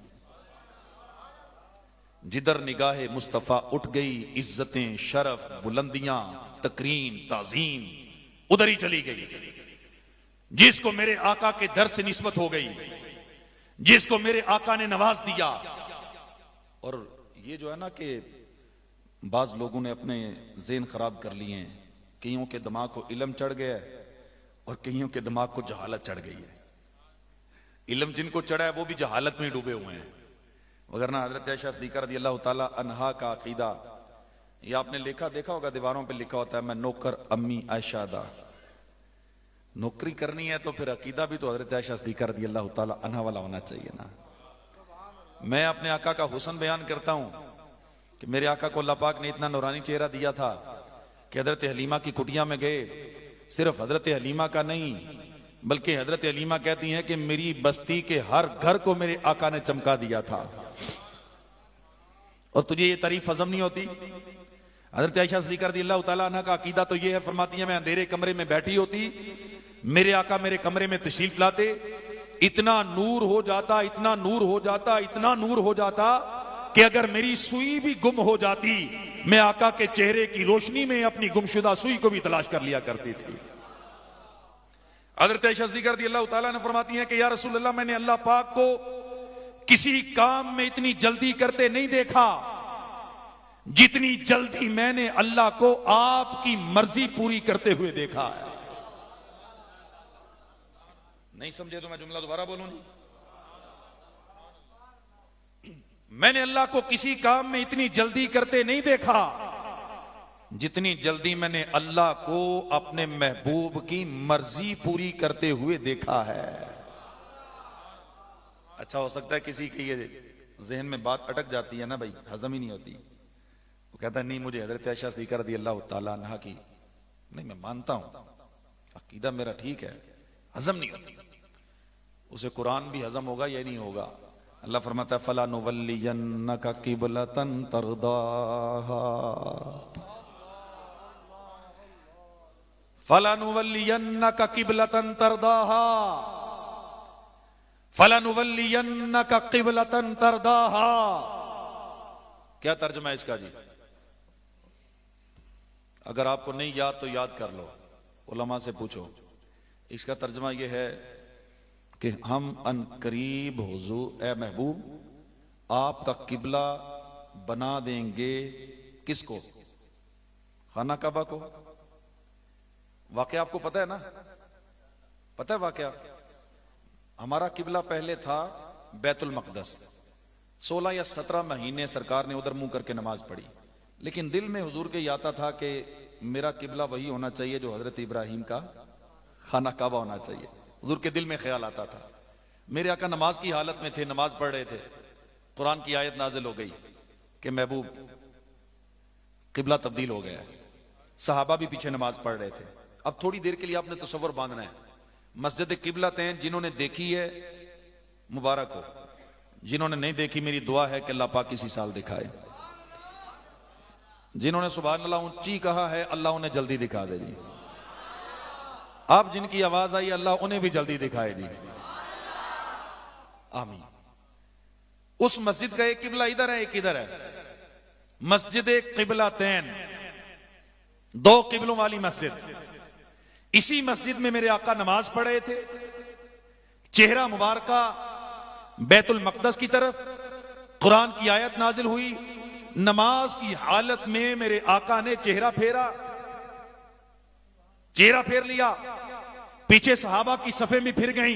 जिधर निगाहे मुस्तफा उठ गई, इज्जतें, शरफ, बुलंदियां, तकरीम, ताजीम उधर ही चली गई। जिसको मेरे आका के दर से निस्बत हो गई, जिसको मेरे आका ने नवाज दिया। और ये जो है ना कि बाज लोगों ने अपने ज़हन खराब कर लिए हैं, कईयों के दिमाग को इल्म चढ़ गया है और कईयों के दिमाग को जहालत चढ़ गई है। इल्म जिनको चढ़ा है वो भी जहालत में डूबे हुए हैं। वगरना हजरत आयशा सिद्दीक़ा रज़ी अल्लाह ताला अन्हा का अकीदा, ये आपने देखा होगा दीवारों पे लिखा होता है, मैं नौकर अम्मी आयशा दा। नौकरी करनी है तो फिर अकीदा भी तो हजरत आयशा सिद्दीक़ा रज़ी अल्लाह ताला अन्हा वाला होना चाहिए ना। मैं अपने आका का हुस्न बयान करता हूं कि मेरे आका को अल्लाह पाक ने इतना नूरानी चेहरा दिया था कि हजरत हलीमा की कुटिया में गए, सिर्फ हजरत हलीमा का नहीं बल्कि हजरत हलीमा कहती हैं कि मेरी बस्ती के हर घर को मेरे आका ने चमका दिया था। और तुझे ये तारीफ हजम नहीं होती? हजरत आयशा सिद्दीक़ा रज़ियल्लाहु ताला अन्हा का अकीदा तो ये है, फरमाती है मैं अंधेरे कमरे में बैठी होती, मेरे आका मेरे कमरे में तशरीफ लाते, इतना नूर हो जाता, इतना नूर हो जाता, इतना नूर हो जाता कि अगर मेरी सुई भी गुम हो जाती, मैं आका के चेहरे की रोशनी में अपनी गुमशुदा सुई को भी तलाश कर लिया करती थी। हजरत आयशा सिद्दीक़ा रज़ियल्लाहु ताला ने फरमाती हैं कि या रसूल अल्लाह, मैंने अल्लाह पाक को किसी काम में इतनी जल्दी करते नहीं देखा जितनी जल्दी मैंने अल्लाह को आपकी मर्जी पूरी करते हुए देखा है। नहीं समझे तो मैं जुमला दोबारा बोलूं जी। मैंने अल्लाह को किसी काम में इतनी जल्दी करते नहीं देखा जितनी जल्दी मैंने अल्लाह को अपने महबूब की मर्जी पूरी करते हुए देखा है। अच्छा हो सकता है किसी के ये जहन में बात अटक जाती है ना भाई, हजम ही नहीं होती। वो कहता है नहीं मुझे हजरत आयशा सिद्दीक़ा रज़ियल्लाहु ताला अन्हा की नहीं, मैं मानता हूं अकीदा मेरा ठीक है, हजम नहीं होती। उसे कुरान भी हजम होगा या नहीं होगा? अल्लाह फरमाता है फला नुवल्लियन्नका क़िबलतन तरदाहा, फला नुवल्लियन्नका क़िबलतन तरदाहा, फला नुवल्लियन्नका क़िबलतन तरदाहा। क्या तर्जुमा है इसका जी? अगर आपको नहीं याद तो याद कर लो, उलमा से पूछो। इसका तर्जुमा यह है कि हम अन करीब हुजूर ए महबूब आपका किबला बना देंगे। किसको? खाना काबा को। वाकया आपको पता है ना? पता है वाकया? हमारा किबला पहले था बैतुल मक़दस। 16 या 17 महीने सरकार ने उधर मुंह करके नमाज पढ़ी, लेकिन दिल में हुजूर के आता था कि मेरा किबला वही होना चाहिए जो हजरत इब्राहिम का खाना काबा होना चाहिए। हुजूर के दिल में ख्याल आता था। मेरे आका नमाज की हालत में थे, नमाज पढ़ रहे थे, कुरान की आयत नाजिल हो गई कि महबूब किबला तब्दील हो गया। सहाबा भी पीछे नमाज पढ़ रहे थे। अब थोड़ी देर के लिए आपने तसव्वुर बांधना है। मस्जिद किबला तैन जिन्होंने देखी है मुबारक हो, जिन्होंने नहीं देखी मेरी दुआ है कि अल्लाह पाक किसी साल दिखाए। जिन्होंने सुभान अल्लाह ऊंची कहा है अल्लाह उन्हें जल्दी दिखा दे जी। अब जिनकी आवाज आई अल्लाह उन्हें भी जल्दी दिखाए जी, आमीन। उस मस्जिद का एक किबला इधर है, एक इधर है। मस्जिद किबला तैन, 2 किबलों वाली मस्जिद। इसी मस्जिद में मेरे आका नमाज पढ़ रहे थे, चेहरा मुबारका बैतुल मक़दस की तरफ, कुरान की आयत नाजिल हुई। नमाज की हालत में मेरे आका ने चेहरा फेरा, चेहरा फेर लिया। पीछे सहाबा की सफे में फिर गई,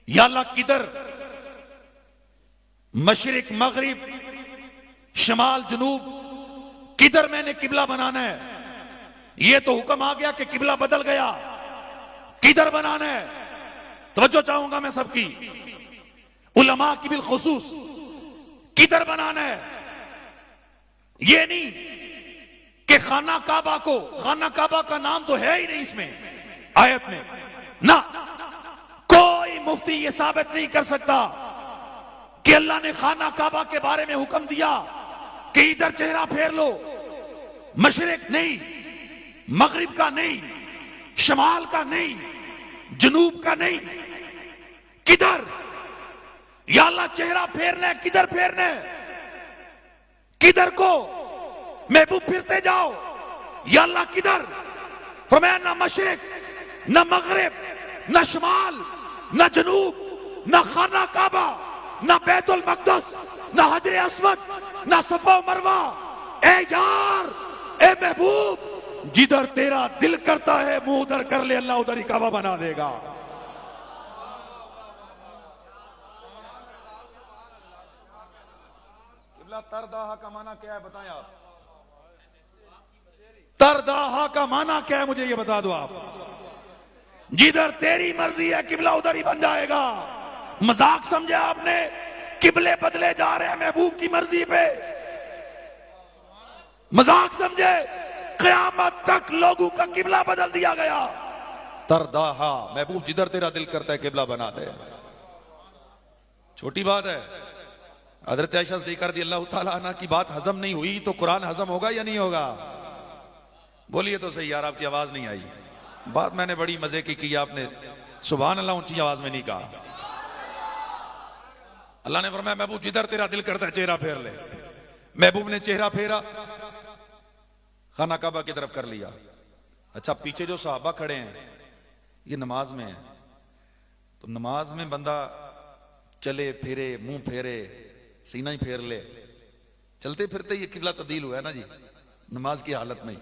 या अल्लाह किधर? मशरिक मगरिब शमाल जनूब किधर मैंने किबला बनाना है? यह तो हुक्म आ गया कि किबला बदल गया। किधर बनाना है? तवज्जो चाहूंगा मैं सबकी, उलमा की बिल खुसूस, किधर बनाना है? ये नहीं कि खाना काबा को, खाना काबा का नाम तो है ही नहीं इसमें आयत में ना, कोई मुफ्ती ये साबित नहीं कर सकता कि अल्लाह ने खाना काबा के बारे में हुक्म दिया कि इधर चेहरा फेर लो। मशरिक नहीं, मगरिब का नहीं, शमाल का नहीं, जनूब का नहीं, किधर? या अल्लाह चेहरा फेरना है, किधर फेरना है? किधर को? महबूब फिरते जाओ, या अल्लाह किधर? फरमाया ना मशरिक, ना मगरिब, ना शमाल, ना जनूब, ना खाना काबा, ना बैतुल मक़दस, ना हजर अस्वद, ना सफा मरवा। ए यार, ए महबूब, जिधर तेरा दिल करता है मुंह उधर कर ले, अल्लाह उधर ही काबा बना देगा। तरदाहा का माना क्या है बताएं आप? तरदाहा का माना क्या है मुझे ये बता दो आप। जिधर तेरी मर्जी है किबला उधर ही बन जाएगा। मजाक समझे आपने? किबले बदले जा रहे हैं महबूब की मर्जी पे, मजाक समझे? क़यामत तक लोगों का किबला बदल दिया गया। तरदाहा, महबूब जिधर तेरा दिल करता है किबला बना दे। छोटी बात है। हजरत आयशा सिद्दीक़ा रज़ियल्लाहु ताला अन्हा की बात हजम नहीं हुई तो कुरान हजम होगा या नहीं होगा? बोलिए तो सही यार, आपकी आवाज नहीं आई। बात मैंने बड़ी मजे की आपने सुभान अल्लाह ऊंची आवाज में नहीं कहा। अल्लाह ने फरमाया महबूब जिधर तेरा दिल करता है चेहरा फेर ले। महबूब ने चेहरा फेरा, खाना काबा की तरफ कर लिया। अच्छा, पीछे जो सहाबा खड़े हैं ये नमाज में है, तो नमाज में बंदा चले फिरे, मुंह फेरे, सीना ही फेर ले, चलते फिरते ये किबला तब्दील हुआ है ना जी, नमाज की हालत में।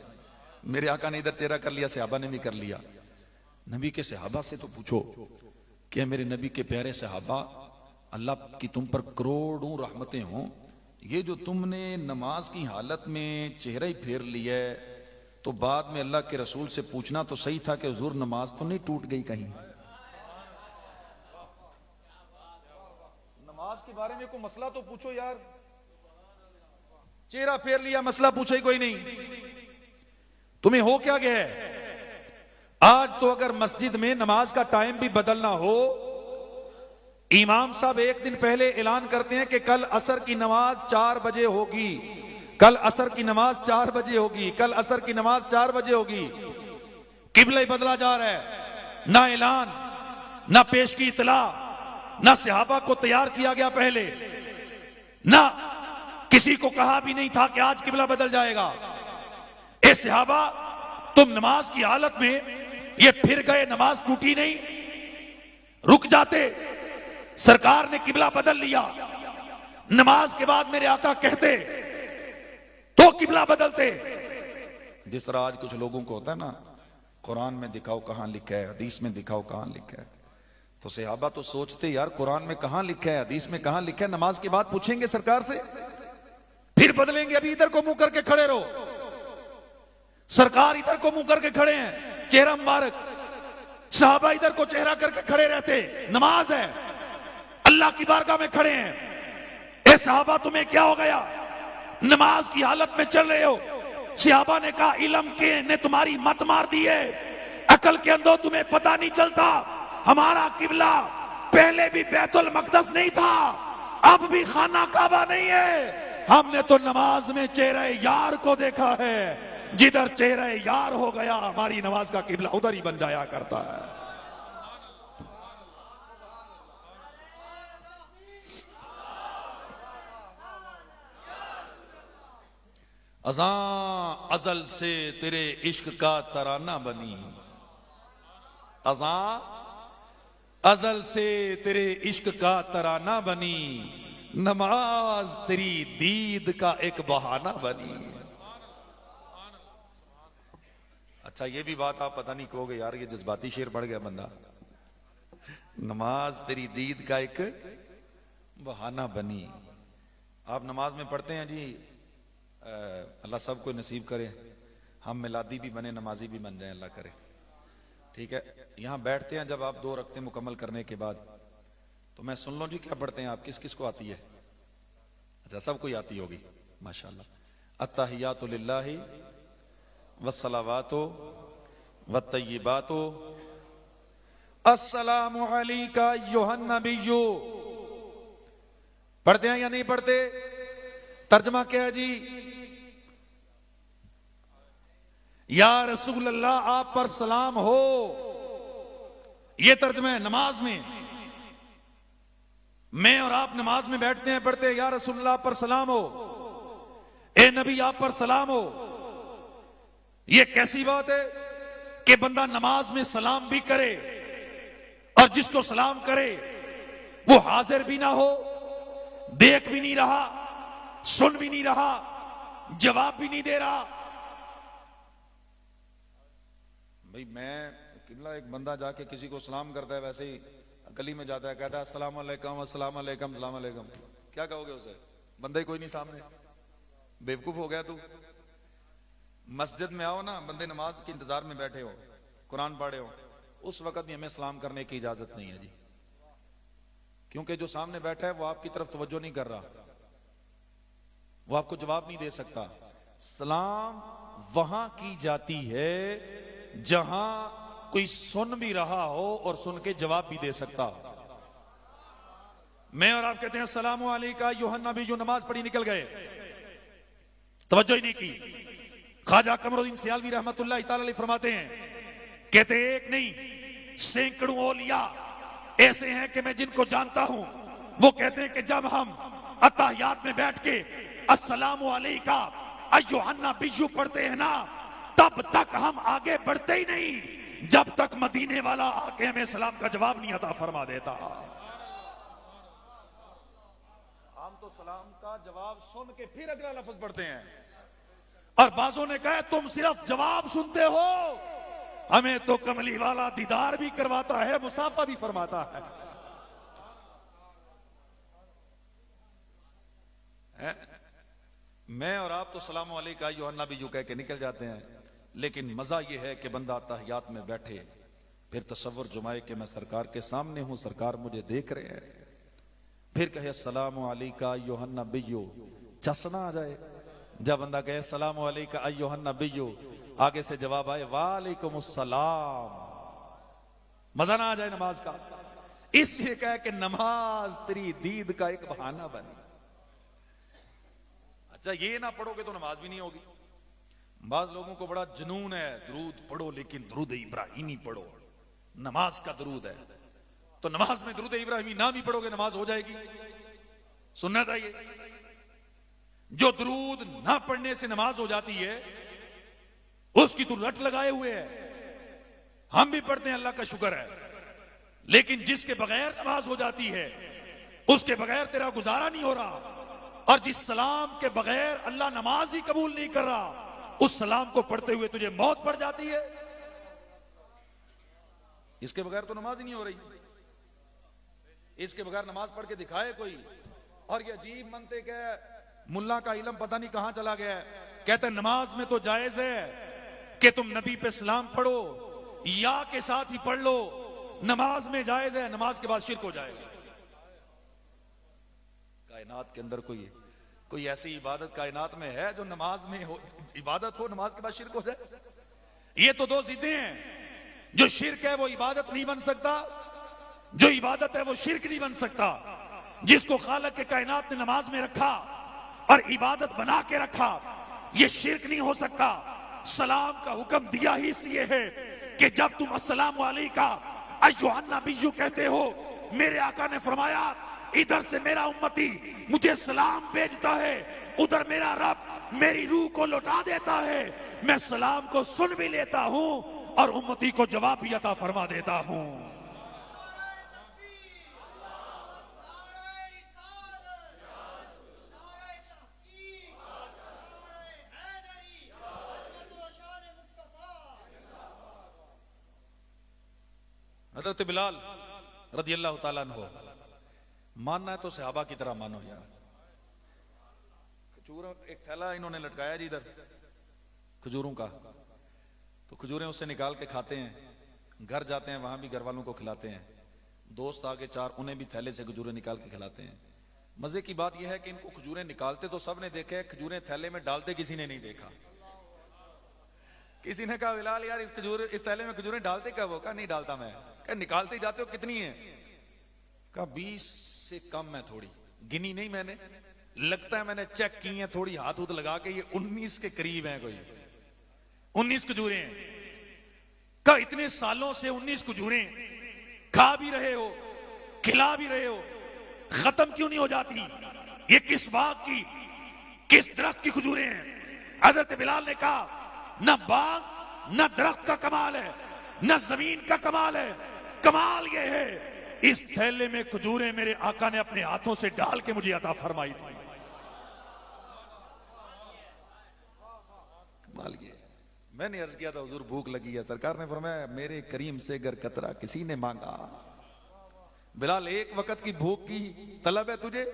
मेरे आका ने इधर चेहरा कर लिया, सहाबा ने भी कर लिया। नबी के सहाबा से तो पूछो कि मेरे नबी के प्यारे सहाबा, अल्लाह की तुम पर करोड़ों रहमतें हों, ये जो तुमने नमाज की हालत में चेहरा ही फेर लिया है, तो बाद में अल्लाह के रसूल से पूछना तो सही था कि हुजूर नमाज तो नहीं टूट गई कहीं? नमाज के बारे में कोई मसला तो पूछो यार। चेहरा फेर लिया, मसला पूछे कोई नहीं। तुम्हें हो क्या गया है? आज तो अगर मस्जिद में नमाज का टाइम भी बदलना हो, इमाम साहब एक दिन पहले ऐलान करते हैं कि कल असर की नमाज 4 बजे होगी, कल असर की नमाज 4 बजे होगी, कल असर की नमाज 4 बजे होगी। किबला ही बदला जा रहा है। ना ऐलान, ना पेश की इतला, ना सहाबा को तैयार किया गया पहले, ना किसी को कहा भी नहीं था कि आज किबला बदल जाएगा। ए सहाबा, तुम नमाज की हालत में ये फिर गए, नमाज टूटी नहीं, रुक जाते। सरकार ने किबला बदल लिया, नमाज के बाद मेरे आका कहते तो किबला बदलते। जिस तरह आज कुछ लोगों को होता है ना, कुरान में दिखाओ कहां लिखा है, हदीस में दिखाओ कहां लिखा है। तो सहाबा तो सोचते यार कुरान में कहां लिखा है, हदीस में कहां लिखा है, नमाज के बाद पूछेंगे सरकार से, फिर बदलेंगे। अभी इधर को मुंह करके खड़े रहो। सरकार इधर को मुंह करके खड़े हैं, चेहरा मुबारक। सहाबा इधर को चेहरा करके खड़े रहते, नमाज है, अल्लाह की बारगाह में खड़े हैं। ए सहाबा, तुम्हें क्या हो गया? नमाज की हालत में चल रहे हो। सहाबा ने कहा इल्म के ने तुम्हारी मत मार दी है, अकल के अंदर तुम्हें पता नहीं चलता। हमारा किबला पहले भी बैतुल मक़दस नहीं था, अब भी खाना काबा नहीं है। हमने तो नमाज में चेहरे यार को देखा है, जिधर चेहरे यार हो गया हमारी नमाज का किबला उधर ही बन जाया करता है। अज़ां अज़ल से तेरे इश्क का तराना बनी, अज़ां अज़ल से तेरे इश्क का तराना बनी, नमाज तेरी दीद का एक बहाना बनी। अच्छा, ये भी बात आप पता नहीं कहोगे यार, ये जज्बाती शेर पढ़ गया बंदा। नमाज तेरी दीद का एक बहाना बनी। आप नमाज में पढ़ते हैं जी, अल्लाह सबको नसीब करे हम मिलादी भी बने, नमाजी भी बन जाए, अल्लाह करे। ठीक है, यहां बैठते हैं जब आप 2 रकते मुकम्मल करने के बाद, तो मैं सुन लो जी क्या पढ़ते हैं आप, किस किस को आती है? अच्छा, सबको ही आती होगी माशाल्लाह। अत्तहियातु लिल्लाहि वस्सलावातु वत्तय्यिबातु अस्सलामु अलैका अय्युहन नबिय्यु। पढ़ते हैं या नहीं पढ़ते? तर्जमा क्या है जी? या रसूल अल्लाह आप पर सलाम हो, यह तर्जमा है नमाज में। मैं और आप नमाज में बैठते हैं, पढ़ते हैं या रसूल अल्लाह पर सलाम हो, ए नबी आप पर सलाम हो। यह कैसी बात है कि बंदा नमाज में सलाम भी करे और जिसको सलाम करे वो हाजिर भी ना हो, देख भी नहीं रहा, सुन भी नहीं रहा, जवाब भी नहीं दे रहा। भाई मैं किबला, एक बंदा जाके किसी को सलाम करता है, वैसे ही गली में जाता है, कहता है अस्सलाम वालेकुम अस्सलाम वालेकुम अस्सलाम वालेकुम। क्या कहोगे उसे? बंदे कोई नहीं सामने, बेवकूफ हो गया तू। मस्जिद में आओ ना, बंदे नमाज के इंतजार में बैठे हो, कुरान पढ़े हो, उस वक्त भी हमें सलाम करने की इजाजत नहीं है जी, क्योंकि जो सामने बैठा है वो आपकी तरफ तवज्जो नहीं कर रहा, वो आपको जवाब नहीं दे सकता। सलाम वहां की जाती है जहां कोई सुन भी रहा हो और सुन के जवाब भी दे सकता। मैं और आप कहते हैं अस्सलामु अलैका अय्युहन नबी, जो नमाज पढ़ी निकल गए, तवज्जो ही नहीं की। ख्वाजा कमरुद्दीन सियालवी रहमतुल्लाह तआला अलैह फरमाते हैं, कहते एक नहीं सैकड़ों औलिया ऐसे हैं कि मैं जिनको जानता हूं, वो कहते हैं कि जब हम अत्तहियात में बैठ के अस्सलामु अलैका अय्युहन नबी पढ़ते हैं ना, तब तक हम आगे बढ़ते ही नहीं जब तक मदीने वाला आके हमें सलाम का जवाब नहीं अता फरमा देता। हम तो सलाम का जवाब सुन के फिर अगला लफ्ज पढ़ते हैं, और बाजों ने कहा तुम सिर्फ जवाब सुनते हो, हमें तो कमली वाला दीदार भी करवाता है, मुसाफा भी फरमाता है। मैं और आप तो सलामु अलैका अय्युहन नबी कह के निकल जाते हैं, लेकिन मजा यह है कि बंदा तहियात में बैठे, फिर तसव्वुर जुमाए कि मैं सरकार के सामने हूं, सरकार मुझे देख रहे हैं, फिर कहे अस्सलामु अलैका अय्युहन नबी, चसना आ जाए। जब बंदा कहे अस्सलामु अलैका अय्युहन नबी, आगे से जवाब आए वालेकुम अस्सलाम, मजा ना आ जाए नमाज का। इसलिए कहे कि नमाज तेरी दीद का एक बहाना बनी। अच्छा, ये ना पढ़ोगे तो नमाज भी नहीं होगी। बाद लोगों को बड़ा जुनून है, दरूद पढ़ो लेकिन दरूद इब्राहिमी पढ़ो, नमाज का दरूद है, तो नमाज में दरूद इब्राहिमी ना भी पढ़ोगे नमाज हो जाएगी। सुनना चाहिए, जो दरूद ना पढ़ने से नमाज हो जाती है उसकी तो रट लगाए हुए है। हम भी पढ़ते हैं, अल्लाह का शुक्र है, लेकिन जिसके बगैर नमाज हो जाती है उसके बगैर तेरा गुजारा नहीं हो रहा, और जिस सलाम के बगैर अल्लाह नमाज ही कबूल नहीं कर रहा, उस सलाम को पढ़ते हुए तुझे मौत पड़ जाती है। इसके बगैर तो नमाज ही नहीं हो रही, इसके बगैर नमाज पढ़ के दिखाए कोई। और ये अजीब मंतिक है, मुल्ला का इल्म पता नहीं कहां चला गया है। कहते हैं नमाज में तो जायज है कि तुम नबी पे सलाम पढ़ो, या के साथ ही पढ़ लो, नमाज में जायज है, नमाज के बाद शिर्क हो जाएगा। कायनात के अंदर कोई ऐसी इबादत कायनात में है जो नमाज में हो, इबादत हो, नमाज के बाद शिर्क हो जाए? ये तो दो जिद्दें हैं। जो शिर्क है वो इबादत नहीं बन सकता, जो इबादत है वो शिर्क नहीं बन सकता। जिसको खालिक के कायनात ने नमाज में रखा और इबादत बना के रखा, ये शिर्क नहीं हो सकता। सलाम का हुक्म दिया ही इसलिए है कि जब तुम अस्सलामु अलैका अय्युहन नबी कहते हो, मेरे आका ने फरमाया इधर से मेरा उम्मती मुझे सलाम भेजता है, उधर मेरा रब मेरी रूह को लौटा देता है, मैं सलाम को सुन भी लेता हूं और उम्मती को जवाब भी अता फरमा देता हूं। हजरत बिलाल रज़ी अल्लाह ताला अन्हु, मानना है तो सहाबा की तरह मानो यार। खजूर एक थैला इन्होंने लटकाया जी इधर खजूरों का, तो खजूरें उससे निकाल के खाते हैं। घर जाते हैं वहां भी घर वालों को खिलाते हैं, दोस्त आगे चार उन्हें भी थैले से खजूरें निकाल के खिलाते हैं। मजे की बात यह है कि इनको खजूरें निकालते तो सबने देखा है, खजूरें थैले में डालते किसी ने नहीं देखा। किसी ने कहा बिलाल यार इस थैले में खजूरें डालते कब हो? कहा नहीं डालता मैं। कहा निकालते जाते हो कितनी है? कहा 20 से कम है थोड़ी, गिनी नहीं मैंने, लगता है मैंने चेक की है थोड़ी, हाथ उत लगा के ये 19 के करीब है, कोई 19 खजूरें हैं। कहा इतने सालों से 19 खजूरें खा भी रहे हो, खिला भी रहे हो, खत्म क्यों नहीं हो जाती? ये किस बाग की, किस दरख्त की खजूरें हैं? हजरत बिलाल ने कहा न बाग न दरख्त का कमाल है, न जमीन का कमाल है, कमाल ये है इस थैले में खजूरें मेरे आका ने अपने हाथों से डाल के मुझे अता फरमाई थी। कमाल ये। मैंने अर्ज किया था हुजूर भूख लगी है, सरकार ने फरमाया मेरे करीम से गर कतरा किसी ने मांगा। बिलाल एक वक्त की भूख की तलब है तुझे,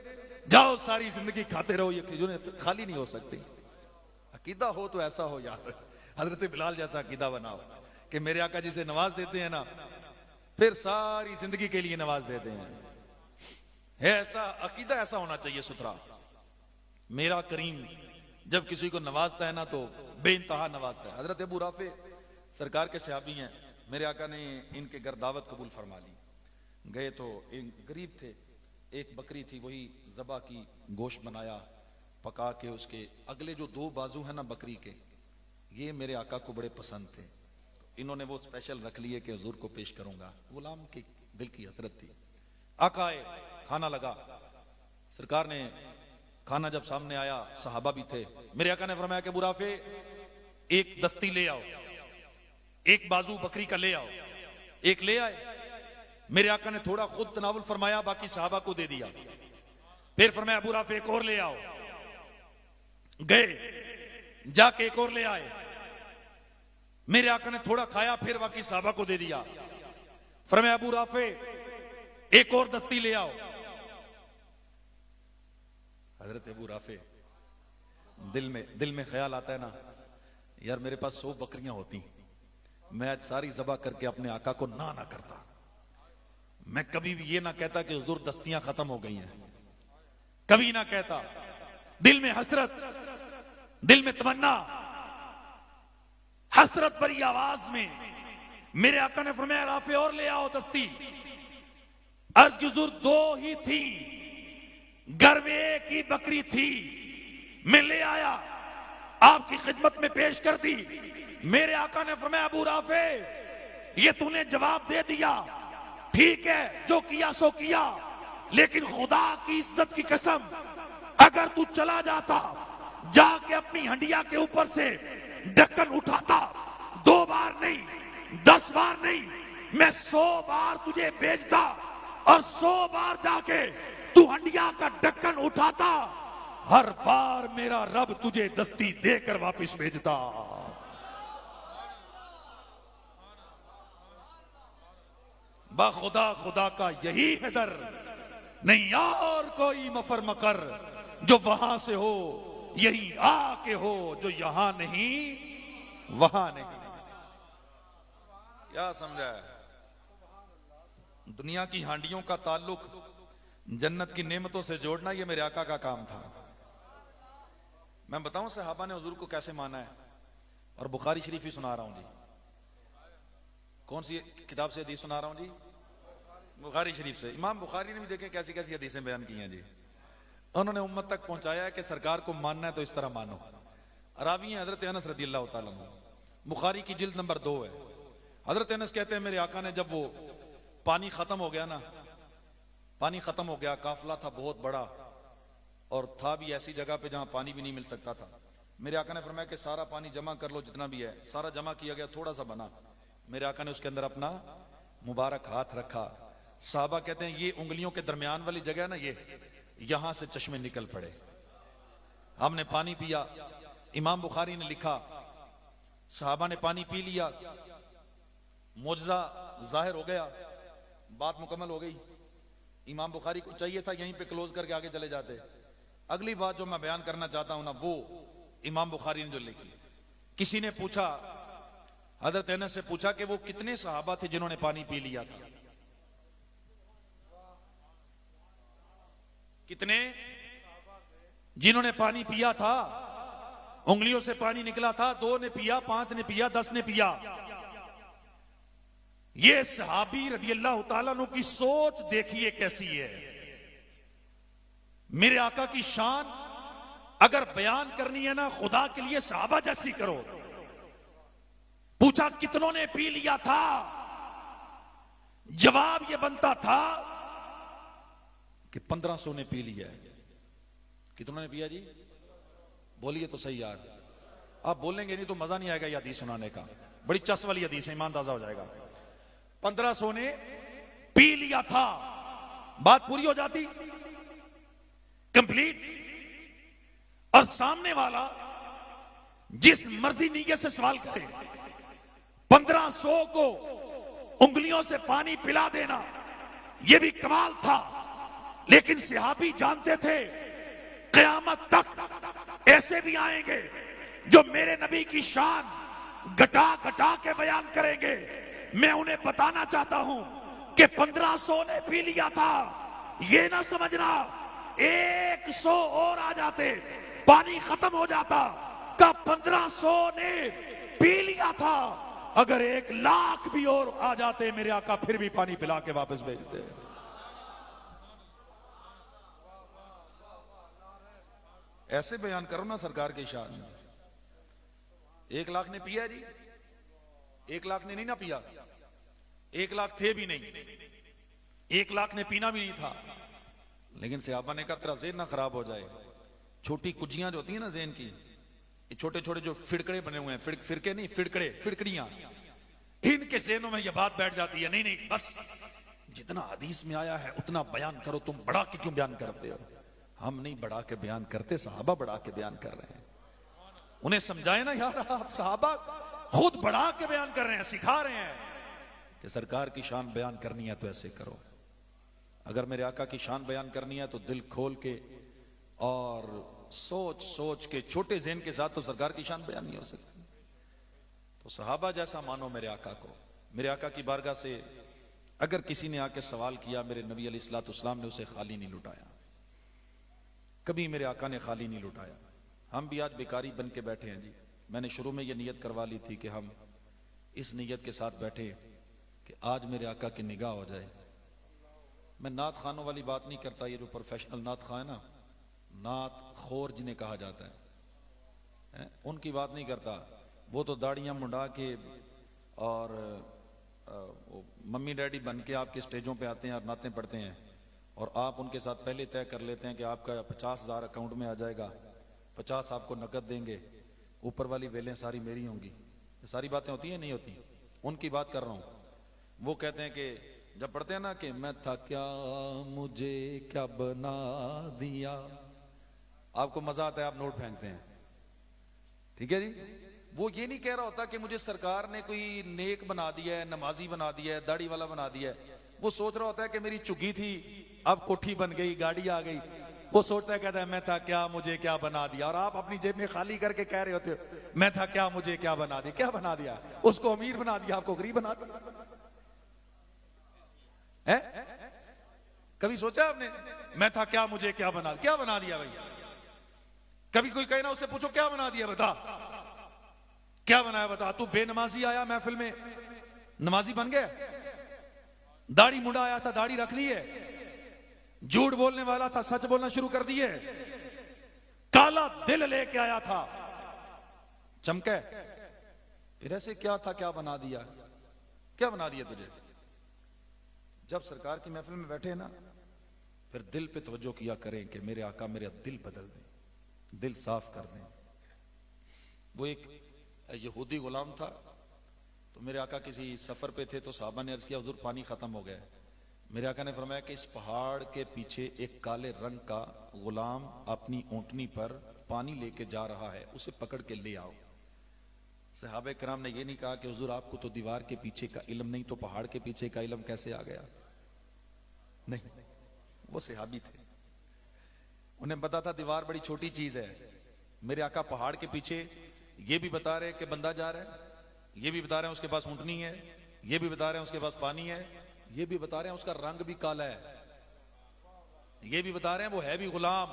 जाओ सारी जिंदगी खाते रहो, ये खजूरें खाली नहीं हो सकती। अकीदा हो तो ऐसा हो यार, हजरत बिलाल जैसा अकीदा बनाओ कि मेरे आका जी से नवाज देते हैं ना, फिर सारी जिंदगी के लिए नवाज देते हैं। है ऐसा अकीदा, ऐसा होना चाहिए सुथरा। मेरा करीम जब किसी को नवाजता है ना तो बेइंतहा नवाजता है। हजरत अबू राफे सरकार के सहाबी हैं, मेरे आका ने इनके घर दावत कबूल फरमा ली। गए तो गरीब थे, एक बकरी थी, वही ज़बा की, गोश्त बनाया, पका के उसके अगले जो 2 बाजू है ना बकरी के, ये मेरे आका को बड़े पसंद थे। इन्होंने वो स्पेशल रख लिए कि हुजूर को पेश करूंगा। गुलाम के दिल की हसरत थी। आका आए, खाना लगा, सरकार ने खाना जब सामने आया, सहाबा भी थे, मेरे आका ने फरमाया कि बुराफे एक दस्ती ले आओ, एक बाजू बकरी का ले आओ। एक ले आए, मेरे आका ने थोड़ा खुद तनावुल फरमाया, बाकी सहाबा को दे दिया। फिर फरमाया अबू राफे एक और ले आओ। गए, जाके एक और ले आए, मेरे आका ने थोड़ा खाया, फिर बाकी सहाबा को दे दिया। फरमाया अबू राफे एक और दस्ती ले आओ। हजरत अबू राफे दिल में ख्याल आता है ना, यार मेरे पास 100 बकरियां होती, मैं आज सारी ज़बा करके अपने आका को ना करता। मैं कभी भी ये ना कहता कि हुजूर दस्तियां खत्म हो गई हैं, कभी ना कहता। दिल में हसरत, दिल में तमन्ना, हसरत भरी आवाज में मेरे आका ने फरमाया राफे और ले आओ दस्ती। अर्ज की हुजूर 2 ही थी, घर में एक ही बकरी थी, मैं ले आया, आपकी खिदमत में पेश कर दी। मेरे आका ने फरमाया अबू राफे ये तूने जवाब दे दिया, ठीक है जो किया सो किया, लेकिन खुदा की इज्जत की कसम अगर तू चला जाता, जाके अपनी हंडिया के ऊपर से ढक्कन उठाता, 2 बार नहीं 10 बार नहीं, मैं 100 बार तुझे भेजता और 100 बार जाके तू हंडिया का ढक्कन उठाता, हर बार मेरा रब तुझे दस्ती देकर वापस भेजता। बाखुदा खुदा का यही है दर, नहीं और कोई मफर मकर, जो वहां से हो यही आके हो, जो यहां नहीं वहां नहीं। क्या समझा? दुनिया की हांडियों का ताल्लुक जन्नत की नेमतों से जोड़ना, ये मेरे आका का काम था। मैं बताऊं सहाबा ने हुजूर को कैसे माना है, और बुखारी शरीफ ही सुना रहा हूं जी। कौन सी किताब से हदीस सुना रहा हूं जी? बुखारी शरीफ से। इमाम बुखारी ने भी देखे कैसी कैसी हदीसें बयान की हैं जी। उन्होंने उम्मत तक पहुंचाया है कि सरकार को मानना है तो इस तरह मानो। रावी हैं हजरत अनस रदी अल्लाह तआला अन्हु, बुखारी की जिल्द नंबर 2 है। हजरत अनस कहते हैं मेरे आका ने जब वो पानी खत्म हो गया ना, पानी खत्म हो गया, काफिला था बहुत बड़ा और था भी ऐसी जगह पे जहां पानी भी नहीं मिल सकता था। मेरे आका ने फरमाया कि सारा पानी जमा कर लो, जितना भी है सारा जमा किया गया, थोड़ा सा बना। मेरे आका ने उसके अंदर अपना मुबारक हाथ रखा। साहबा कहते हैं ये उंगलियों के दरमियान वाली जगह है ना, ये यहां से चश्मे निकल पड़े। हमने पानी पिया। इमाम बुखारी ने लिखा साहबा ने पानी पी लिया, मुजजा जाहिर हो गया, बात मुकम्मल हो गई। इमाम बुखारी को चाहिए था यहीं पे क्लोज करके आगे चले जाते। अगली बात जो मैं बयान करना चाहता हूं ना, वो इमाम बुखारी ने जो लिखी। किसी ने पूछा हजरत अनस से पूछा कि वो कितने सहाबा थे जिन्होंने पानी पी लिया था? कितने जिन्होंने पानी पिया था? उंगलियों से पानी निकला था, 2 ने पिया, 5 ने पिया, 10 ने पिया। ये सहाबी रज़ी अल्लाह तआला अन्हु की सोच देखिए कैसी है। मेरे आका की शान अगर बयान करनी है ना, खुदा के लिए सहाबा जैसी करो। पूछा कितनों ने पी लिया था? जवाब यह बनता था कि 1500 ने पी लिया है। कितनों ने पिया जी? बोलिए तो सही यार। आप बोलेंगे नहीं तो मजा नहीं आएगा ये हदीस सुनाने का। बड़ी चस वाली हदीस है, ईमान ताजा हो जाएगा। 1500 ने पी लिया था, बात पूरी हो जाती, कंप्लीट। और सामने वाला जिस मर्जी नीयत से सवाल करे, 1500 को उंगलियों से पानी पिला देना यह भी कमाल था। लेकिन सहाबी जानते थे क़यामत तक ऐसे भी आएंगे जो मेरे नबी की शान घटा घटा के बयान करेंगे। मैं उन्हें बताना चाहता हूं कि 1500 ने पी लिया था, ये ना समझना 100 और आ जाते पानी खत्म हो जाता। का 1500 ने पी लिया था, अगर 1,00,000 भी और आ जाते मेरे आका फिर भी पानी पिला के वापस भेजते। ऐसे बयान करो ना सरकार की शान। 1,00,000 ने पिया जी? 1,00,000 ने नहीं ना पिया, 1,00,000 थे भी नहीं, 1,00,000 ने पीना भी नहीं था। लेकिन सहाबा ने कहा तेरा ज़हन ना खराब हो जाए। छोटी कुजियां जो होती है ना ज़हन की, ये छोटे छोटे जो फिड़कड़े बने हुए हैं, फिरके नहीं, फिड़कड़े, फिड़कड़ियां, इनके ज़हनों में ये बात बैठ जाती है, नहीं नहीं बस जितना हदीस में आया है उतना बयान करो, तुम बढ़ा के क्यों बयान करते हो? हम नहीं बढ़ा के बयान करते, सहाबा बढ़ा के बयान कर रहे हैं। उन्हें समझाए ना यार, आप सहाबा खुद बढ़ा के बयान कर रहे हैं, सिखा रहे हैं कि सरकार की शान बयान करनी है तो ऐसे करो। अगर मेरे आका की शान बयान करनी है तो दिल खोल के और सोच सोच के, छोटे ज़हन के साथ तो सरकार की शान बयान नहीं हो सकती। तो सहाबा जैसा मानो मेरे आका को। मेरे आका की बारगाह से अगर किसी ने आके सवाल किया, मेरे नबी अलैहिस्सलाम ने उसे खाली नहीं लुटाया, कभी मेरे आका ने खाली नहीं लुटाया। हम भी आज बेकारी बन के बैठे हैं जी। मैंने शुरू में ये नियत करवा ली थी कि हम इस नियत के साथ बैठे कि आज मेरे आका की निगाह हो जाए। मैं नात खानों वाली बात नहीं करता, ये जो प्रोफेशनल नात खां है ना, नात खोर जिन्हें कहा जाता है, उनकी बात नहीं करता। वो तो दाढ़ियां मुंडा के और मम्मी डैडी बन के आपके स्टेजों पे आते हैं और नातें पढ़ते हैं, और आप उनके साथ पहले तय कर लेते हैं कि आपका 50,000 अकाउंट में आ जाएगा, 50 आपको नकद देंगे, ऊपर वाली वेलें सारी मेरी होंगी। ये सारी बातें होती हैं नहीं होती? उनकी बात कर रहा हूं। वो कहते हैं कि जब पढ़ते हैं ना कि मैं था क्या मुझे क्या बना दिया, आपको मजा आता है, आप नोट फेंकते हैं, ठीक है जी। वो ये नहीं कह रहा होता कि मुझे सरकार ने कोई नेक बना दिया है, नमाजी बना दिया है, दाढ़ी वाला बना दिया है। वो सोच रहा होता है कि मेरी चुग्गी थी, अब कोठी बन गई, गाड़ी आ गई। वो सोचता है, कहता है मैं था क्या मुझे क्या बना दिया। और आप अपनी जेब में खाली करके कह रहे होते हो मैं था क्या मुझे क्या बना दिया। क्या बना दिया? उसको अमीर बना दिया, आपको गरीब बना दिया है? कभी सोचा आपने? मैं था क्या मुझे क्या बना दिया? क्या बना दिया भाई? कभी कोई कहे ना, उससे पूछो क्या बना दिया, बता क्या बनाया, बता। तू बेनमाजी आया महफिल में, नमाजी बन गया? दाढ़ी मुंडा आया था, दाढ़ी रख ली है? झूठ बोलने वाला था, सच बोलना शुरू कर दिए? काला दिल लेके आया था, चमके? फिर ऐसे क्या था, क्या बना दिया? क्या बना दिया तुझे? जब सरकार की महफिल में बैठे ना, फिर दिल पे तवज्जो किया करें कि मेरे आका मेरा दिल बदल दें, दिल साफ कर दें। वो एक यहूदी गुलाम था, तो मेरे आका किसी सफर पे थे, तो साहबा ने अर्ज किया हुजूर पानी खत्म हो गया। मेरे आका ने फरमाया कि इस पहाड़ के पीछे एक काले रंग का गुलाम अपनी ऊंटनी पर पानी लेके जा रहा है, उसे पकड़ के ले आओ। सहाबे कराम ने यह नहीं कहा कि हुजूर आपको तो दीवार के पीछे का इल्म नहीं, तो पहाड़ के पीछे का इल्म कैसे आ गया? नहीं, वो सहाबी थे, उन्हें पता था दीवार बड़ी छोटी चीज है। मेरे आका पहाड़ के पीछे ये भी बता रहे कि बंदा जा रहा है, ये भी बता रहे हैं उसके पास ऊंटनी है, ये भी बता रहे हैं उसके पास पानी है, ये भी बता रहे हैं उसका रंग भी काला है, ये भी बता रहे हैं वो है भी गुलाम।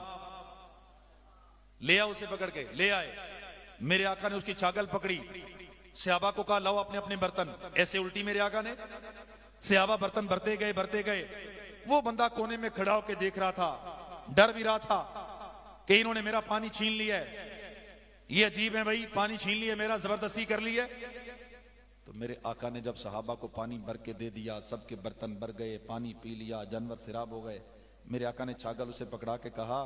ले आओ उसे पकड़ के, ले आए। मेरे आका ने उसकी छागल पकड़ी, सहाबा को कहा लाओ अपने अपने बर्तन, ऐसे उल्टी मेरे आका ने। सहाबा बर्तन भरते गए। वो बंदा कोने में खड़ा होकर देख रहा था, डर भी रहा था कि इन्होंने मेरा पानी छीन लिया है, ये अजीब है भाई, पानी छीन लिया मेरा, जबरदस्ती कर ली है। तो मेरे आका ने जब सहाबा को पानी भर के दे दिया, सबके बर्तन भर गए, पानी पी लिया, जानवर सिराब हो गए, मेरे आका ने छागल उसे पकड़ा के कहा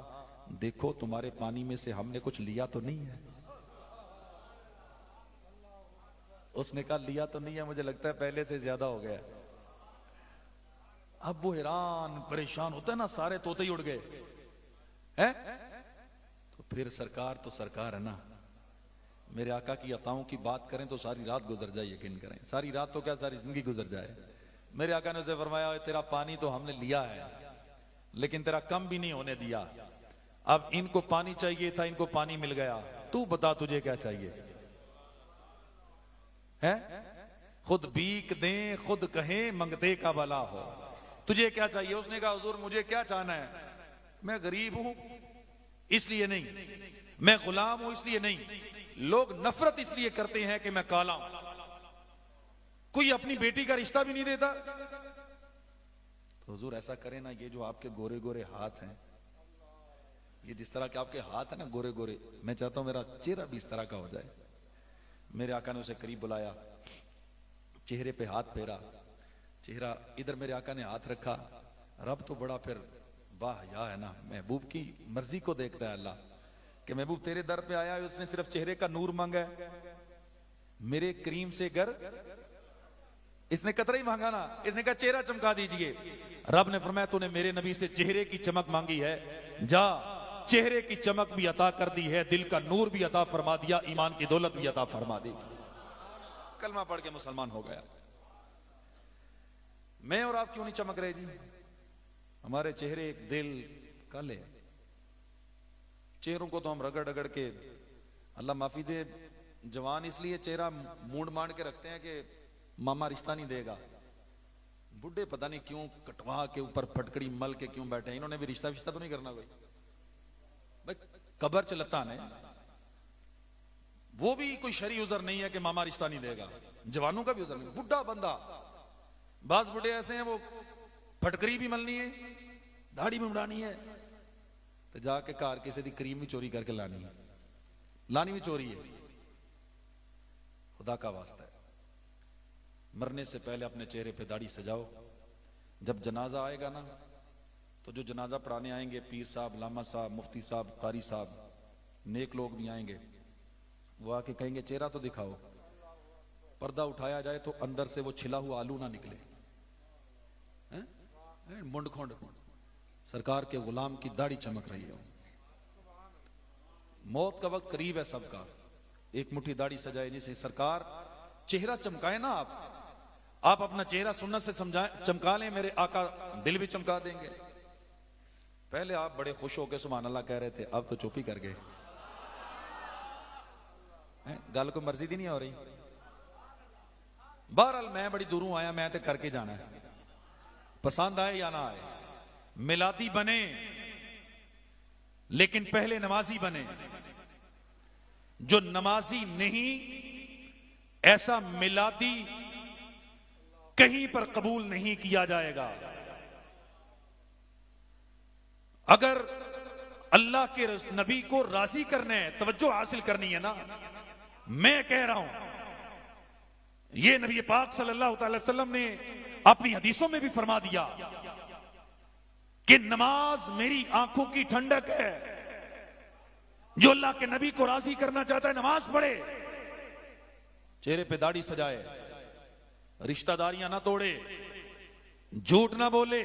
देखो तुम्हारे पानी में से हमने कुछ लिया तो नहीं है। उसने कहा लिया तो नहीं है, मुझे लगता है पहले से ज्यादा हो गया। अब वो हैरान परेशान होता है ना, सारे तोते ही उड़ गए हैं। तो फिर सरकार तो सरकार है ना, मेरे आका की अताओं की बात करें तो सारी रात गुजर जाए, यकीन करें, सारी रात तो क्या सारी जिंदगी गुजर जाए। मेरे आका ने उसे फरमाया तेरा पानी तो हमने लिया है लेकिन तेरा कम भी नहीं होने दिया, अब इनको पानी चाहिए था, इनको पानी मिल गया, तू बता तुझे क्या चाहिए है? खुद भीख दें खुद कहें मंगते का भला हो, तुझे क्या चाहिए? उसने कहा हुजूर मुझे क्या चाहना है, मैं गरीब हूं इसलिए नहीं, मैं गुलाम हूं इसलिए नहीं, लोग नफरत इसलिए करते हैं कि मैं काला हूं, कोई अपनी बेटी का रिश्ता भी नहीं देता। तो हुजूर ऐसा करें ना, ये जो आपके गोरे गोरे हाथ हैं, ये जिस तरह के आपके हाथ है ना गोरे गोरे, मैं चाहता हूं मेरा चेहरा भी इस तरह का हो जाए। मेरे आका ने उसे करीब बुलाया, चेहरे पे हाथ फेरा, चेहरा इधर मेरे आका ने हाथ रखा। रब तो बड़ा फिर बाहया है ना, महबूब की मर्जी को देखता है अल्लाह, कि महबूब तेरे दर पे आया है, उसने सिर्फ चेहरे का नूर मांगा है, मेरे करीम से गर इसने कतरा ही मांगा ना, इसने कहा चेहरा चमका दीजिए। रब ने फरमाया तूने मेरे नबी से चेहरे की चमक मांगी है, जा चेहरे की चमक भी अता कर दी है, दिल का नूर भी अता फरमा दिया, ईमान की दौलत भी अता फरमा दी। कलमा पढ़ के मुसलमान हो गया। मैं और आप क्यों नहीं चमक रहे जी? हमारे चेहरे दिल काले, चेहरों को तो हम रगड़ रगड़ के, अल्लाह माफी दे, जवान इसलिए चेहरा मूंड मांड के रखते हैं कि मामा रिश्ता नहीं देगा, बुढ़े पता नहीं क्यों कटवा के ऊपर फटकड़ी मल के क्यों बैठे हैं, इन्होंने भी रिश्ता विश्ता तो नहीं करना कोई भाई, कबर चलता ने, वो भी कोई शरी उजर नहीं है कि मामा रिश्ता नहीं देगा, जवानों का भी उजर नहीं। बुढ़ा बंदा, बाज बुढ़े ऐसे हैं वो फटकरी भी मलनी है, दाढ़ी भी उड़ानी है, तो जाके कार किसी दी क्रीम भी चोरी करके लानी है, लानी भी चोरी है। खुदा का वास्ता है, मरने से पहले अपने चेहरे पे दाढ़ी सजाओ। जब जनाजा आएगा ना, तो जो जनाजा पढ़ाने आएंगे, पीर साहब, लामा साहब, मुफ्ती साहब, कारी साहब, नेक लोग भी आएंगे, वो आके कहेंगे चेहरा तो दिखाओ। पर्दा उठाया जाए तो अंदर से वो छिला हुआ आलू ना निकले, मुंड खोंड, सरकार के गुलाम की दाढ़ी चमक रही है। मौत का वक्त करीब है सबका, एक मुट्ठी दाढ़ी सजाए जिसे सरकार चेहरा चमकाए ना। आप अपना चेहरा सुन्नत से चमका लें, मेरे आका दिल भी चमका देंगे। पहले आप बड़े खुश होकर सुभान अल्लाह कह रहे थे, अब तो चुप ही कर गए। गल को मर्जी दी नहीं हो रही। बहरहाल मैं बड़ी दूरों आया, मैं तो करके जाना है, पसंद आए या ना आए। मिलादी बने लेकिन पहले नमाजी बने। जो नमाजी नहीं, ऐसा मिलादी कहीं पर कबूल नहीं किया जाएगा। अगर अल्लाह के नबी को राजी करने है, तवज्जो हासिल करनी है ना, मैं कह रहा हूं, ये नबी पाक सल्लल्लाहु अलैहि वसल्लम ने अपनी हदीसों में भी फरमा दिया कि नमाज मेरी आंखों की ठंडक है। जो अल्लाह के नबी को राजी करना चाहता है नमाज पढ़े, चेहरे पे दाढ़ी सजाए, रिश्तेदारियां ना तोड़े, झूठ ना बोले,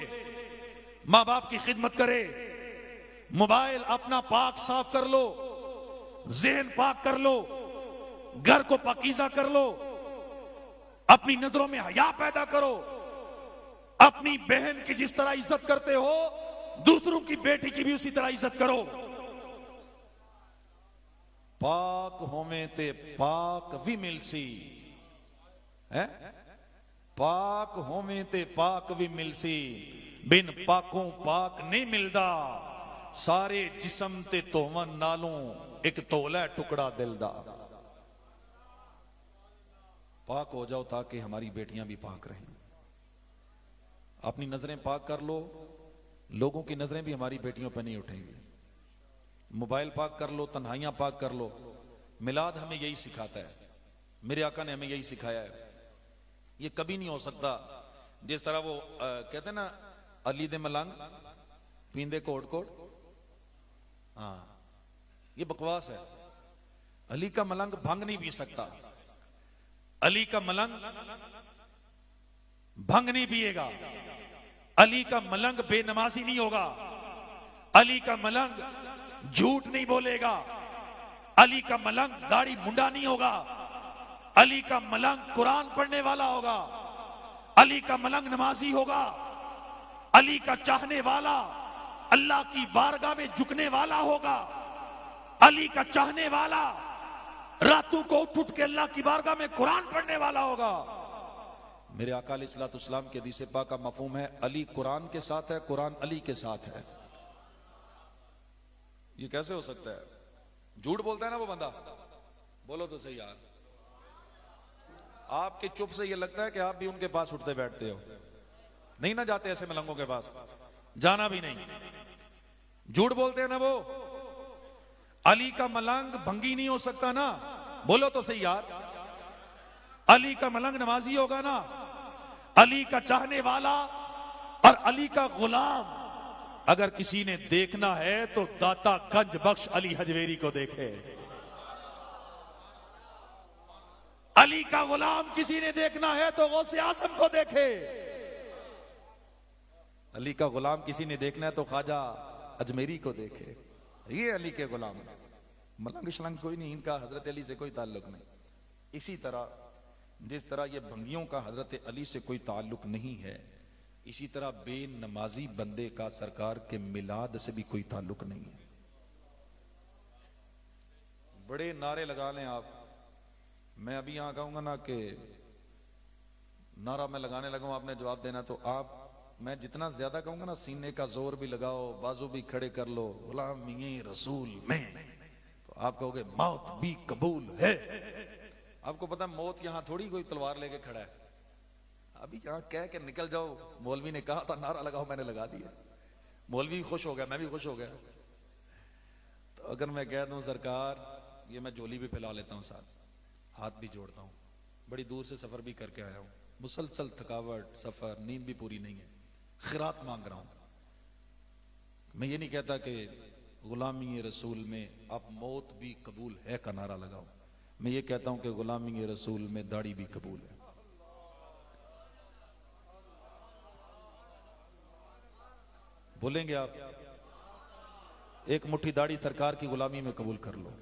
मां बाप की खिदमत करे, मोबाइल अपना पाक साफ कर लो, ज़हन पाक कर लो, घर को पाकीज़ा कर लो, अपनी नजरों में हया पैदा करो। अपनी बहन की जिस तरह इज्जत करते हो, दूसरों की बेटी की भी उसी तरह इज्जत करो। पाक होवे ते पाक भी मिलसी, है पाक होवे ते पाक भी मिलसी बिन पाकों पाक नहीं मिलदा सारे जिस्म ते धोवन नालों एक तोला टुकड़ा दिल दा। पाक हो जाओ ताकि हमारी बेटियां भी पाक रहें। अपनी नजरें पाक कर लो, लोगों की नजरें भी हमारी बेटियों पर नहीं उठेंगी। मोबाइल पाक कर लो, तन्हाइयां पाक कर लो। मिलाद हमें यही सिखाता है, मेरे आका ने हमें यही सिखाया है। ये कभी नहीं हो सकता जिस तरह वो कहते हैं ना अली दे मलंग पींदे कोट कोट। हाँ, ये बकवास है। अली का मलंग भंग नहीं पी सकता, अली का मलंग भंग नहीं पिएगा, अली का मलंग बेनमाजी नहीं होगा, अली का मलंग झूठ नहीं बोलेगा, अली का मलंग दाढ़ी मुंडा नहीं होगा, अली का मलंग कुरान पढ़ने वाला होगा, अली का मलंग नमाजी होगा, अली का चाहने वाला अल्लाह की बारगाह में झुकने वाला होगा, अली का चाहने वाला रातों को उठ के अल्लाह की बारगाह में कुरान पढ़ने वाला होगा। मेरे आका अलैहिस्सलाम के हदीस पाक का मफहूम है अली कुरान के साथ है, कुरान अली के साथ है। ये कैसे हो सकता है? झूठ बोलता है ना वो बंदा, बोलो तो सही यार। आपके चुप से ये लगता है कि आप भी उनके पास उठते बैठते हो। नहीं ना जाते ऐसे मलंगों के पास, जाना भी नहीं। झूठ बोलते हैं ना वो। अली का मलंग भंगी नहीं हो सकता ना, बोलो तो सही यार। अली का मलंग नमाजी होगा ना, अली का चाहने वाला और अली का गुलाम। अगर किसी ने देखना है तो दाता गंज बख्श अली हजवेरी को देखे। अली का गुलाम किसी ने देखना है तो गौसे आजम को देखे। अली का गुलाम किसी ने देखना है तो ख्वाजा अजमेरी को देखे। ये अली के गुलाम। मलंग शलंग कोई नहीं, इनका हजरत अली से कोई ताल्लुक नहीं। इसी तरह जिस तरह ये भंगियों का हजरत अली से कोई ताल्लुक नहीं है, इसी तरह बेनमाजी बंदे का सरकार के मिलाद से भी कोई ताल्लुक नहीं है। बड़े नारे लगा लें आप। मैं अभी यहां कहूंगा ना कि नारा मैं लगाने लगा, आपने जवाब देना तो आप, मैं जितना ज्यादा कहूंगा ना सीने का जोर भी लगाओ, बाजू भी खड़े कर लो, गुलामी रसूल में, तो आप कहोगे मौत भी कबूल है। आपको पता मौत यहां थोड़ी कोई तलवार लेके खड़ा है। अभी यहां कह के निकल जाओ, मौलवी ने कहा था नारा लगाओ, मैंने लगा दिया, मौलवी खुश हो गया, मैं भी खुश हो गया। तो अगर मैं कह दूं सरकार, ये मैं झोली भी फैला लेता हूं, साथ हाथ भी जोड़ता हूं, बड़ी दूर से सफर भी करके आया हूं, मुसलसल थकावट, सफर, नींद भी पूरी नहीं है, खिरात मांग रहा हूं। मैं ये नहीं कहता कि गुलामी रसूल में आप मौत भी कबूल है का नारा लगाओ। मैं ये कहता हूं कि गुलामी रसूल में दाढ़ी भी कबूल है। बोलेंगे आप? एक मुट्ठी दाढ़ी सरकार की गुलामी में कबूल कर लो।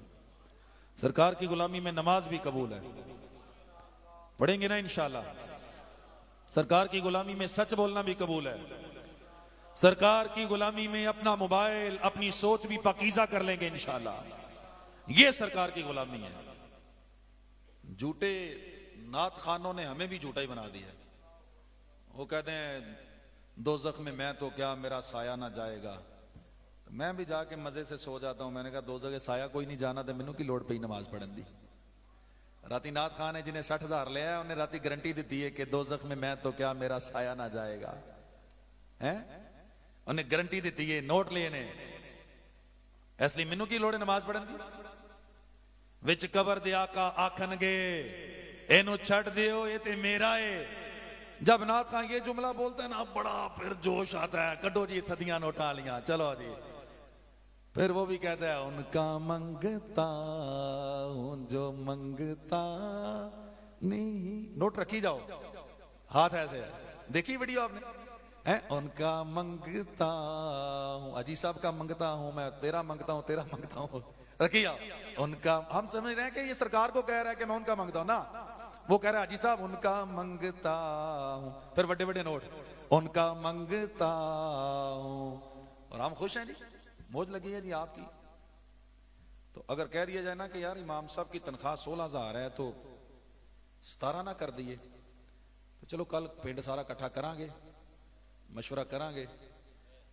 सरकार की गुलामी में नमाज भी कबूल है, पढ़ेंगे ना इंशाल्लाह। सरकार की गुलामी में सच बोलना भी कबूल है। सरकार की गुलामी में अपना मोबाइल, अपनी सोच भी पाकीज़ा कर लेंगे इंशाल्लाह। ये सरकार की गुलामी है। झूठे नात खानों ने हमें भी झूठा ही बना दिया। वो कहते हैं दोज़ख में मैं तो क्या, मेरा साया ना जाएगा। तो मैं भी जाके मजे से सो जाता हूं। मैंने कहा दोज़ख के साया कोई नहीं जाना, तो मैनू की लोड़ पई नमाज पढ़न दी। राती नात खान है जिन्हें 60,000 लिया, उन्हें राती गारंटी दी है कि दोज़ख में मैं तो क्या, मेरा साया ना जाएगा। हैं? उन्हें गारंटी दी है, नोट लिए ने। इसलिए मैनू की लोड़ है नमाज पढ़न दी। विच कबर दे आका आखनगे एनू छड़ दियो, ये ते मेरा है। जब नाथ खान ये जुमला बोलते हैं ना, बड़ा फिर जोश आता है, कड्डो जी थदियां नोटा लिया, चलो जी। फिर वो भी कहता है उनका मंगता हूं जो मंगता नहीं। नोट रखी जाओ, हाथ ऐसे देखी वीडियो आपने है? उनका मंगता हूं, अजी साहब का मंगता हूं मैं, तेरा मंगता हूं, तेरा मंगता हूं, रखी जाओ। उनका, हम समझ रहे हैं कि ये सरकार को कह रहा है कि मैं उनका मंगता हूं ना। वो कह रहा है हाजी साहब उनका मंगता हूं, फिर बड़े बड़े नोट, उनका मंगता हूं। और हम खुश हैं जी, मौज लगी है जी आपकी। तो अगर कह दिया जाए ना कि यार इमाम साहब की तनख्वाह 16,000 है तो 17 ना कर दिए, तो चलो कल पिंड सारा इकट्ठा करांगे, मशवरा करांगे,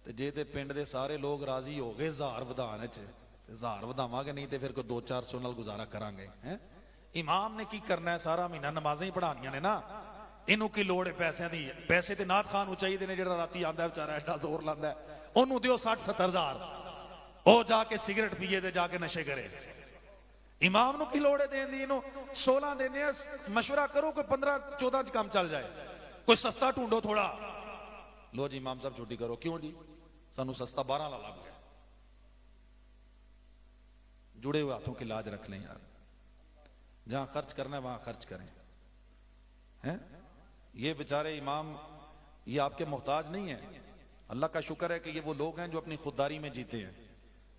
तो जे ते पिंड दे सारे लोग राजी हो गए 1000 विधान च, 1000 ਵਧਾਵਾਂਗੇ, नहीं तो फिर कोई 200-400 नाल गुजारा करांगे। हैं इमाम ने की करना है, सारा महीना नमाज़ां ही पढ़ानियां ने ना, इनू की लोड़ है पैसों की? पैसे तो नाथ खान चाहिए ने, जिहड़ा राती आंदा बेचारा एडा जोर लांदा है, ओनू दिओ 60-70 हज़ार, ओ जाके सिगरेट पीए ते जाके नशे करे। इमाम नू की लोड़ है देन दी? इनू 16 देने, मशवरा करो कोई 15-14 च काम चल जाए, कोई सस्ता ढूंढो थोड़ा। लो जी इमाम साहब छुट्टी करो। क्यों जी? सानू सस्ता 12 ला लग गया। जुड़े हुए हाथों की लाज रख लें यार, जहां खर्च करना है वहां खर्च करें। हैं ये बेचारे इमाम, ये आपके मोहताज नहीं है। अल्लाह का शुक्र है कि ये वो लोग हैं जो अपनी खुददारी में जीते हैं।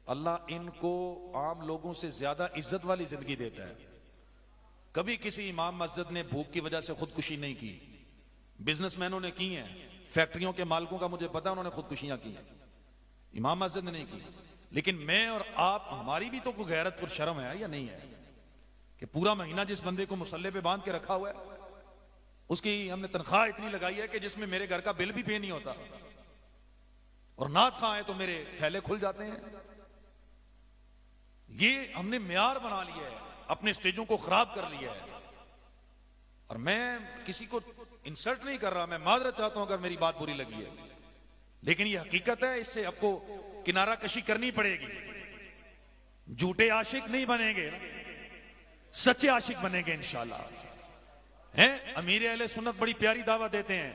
अल्लाह इनको आम लोगों से ज्यादा इज्जत वाली जिंदगी देता है। कभी किसी इमाम मस्जिद ने भूख की वजह से खुदकुशी नहीं की। बिजनेसमैनों ने की हैं, फैक्ट्रियों के मालिकों का मुझे पता है उन्होंने खुदकुशियां की हैं, इमाम मस्जिद ने नहीं की। लेकिन मैं और आप, हमारी भी तो कोई गैरत और शर्म है या नहीं है कि पूरा महीना जिस बंदे को मुसल्ले पे बांध के रखा हुआ है, उसकी हमने तनख्वाह इतनी लगाई है कि जिसमें मेरे घर का बिल भी पे नहीं होता, और नात खां है तो मेरे थैले खुल जाते हैं। ये हमने म्यार बना लिया है, अपने स्टेजों को खराब कर लिया है। और मैं किसी को इंसल्ट नहीं कर रहा, मैं माजरत चाहता हूं अगर मेरी बात बुरी लगी है, लेकिन ये हकीकत है, इससे आपको किनारा कशी करनी पड़ेगी। झूठे आशिक नहीं बनेंगे, सच्चे आशिक बनेंगे इंशाल्लाह। हैं अमीर अहले सुन्नत बड़ी प्यारी दावा देते हैं,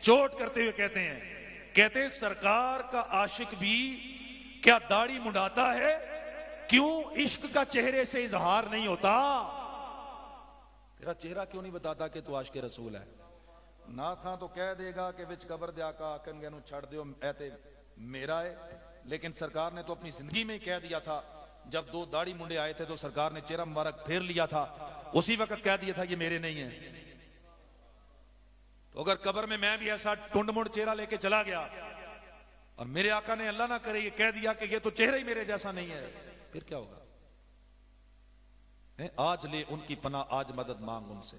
चोट करते हुए कहते हैं सरकार का आशिक भी क्या दाढ़ी मुंडाता है? क्यों इश्क का चेहरे से इजहार नहीं होता? तेरा चेहरा क्यों नहीं बताता कि तू आशिक रसूल है? ना था तो कह देगा कि विच कबर दे आका आकन गनु छड़ दियो ऐते मेरा है। लेकिन सरकार ने तो अपनी जिंदगी में ही कह दिया था, जब 2 दाढ़ी मुंडे आए थे तो सरकार ने चेहरा मुबारक फेर लिया था, उसी वक्त कह दिया था ये मेरे नहीं है। तो अगर कब्र में मैं भी ऐसा टुंड मुंड चेहरा लेके चला गया और मेरे आका ने अल्लाह ना करे ये कह दिया कि ये तो चेहरा ही मेरे जैसा नहीं है, फिर क्या होगा? आज ले उनकी पनाह, आज मदद मांग उनसे।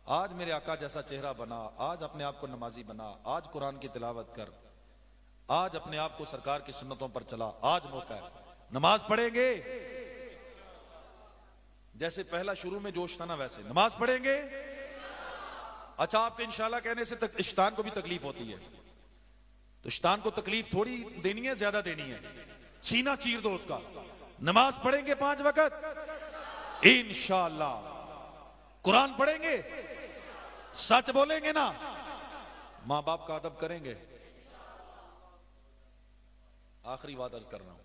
आज मेरे आका जैसा चेहरा बना, आज अपने आप को नमाजी बना, आज कुरान की तिलावत कर, आज अपने आप को सरकार की सुन्नतों पर चला, आज मौका है। नमाज पढ़ेंगे जैसे पहला शुरू में जोश था ना, वैसे नमाज पढ़ेंगे। अच्छा, आपके इंशाल्लाह कहने से शैतान को भी तकलीफ होती है, तो शैतान को तकलीफ थोड़ी देनी है, ज्यादा देनी है। सीना चीर दो उसका। नमाज पढ़ेंगे 5 वक्त इंशाल्लाह। कुरान पढ़ेंगे, सच बोलेंगे ना, मां बाप का अदब करेंगे। आखिरी बात अर्ज कर रहा हूं,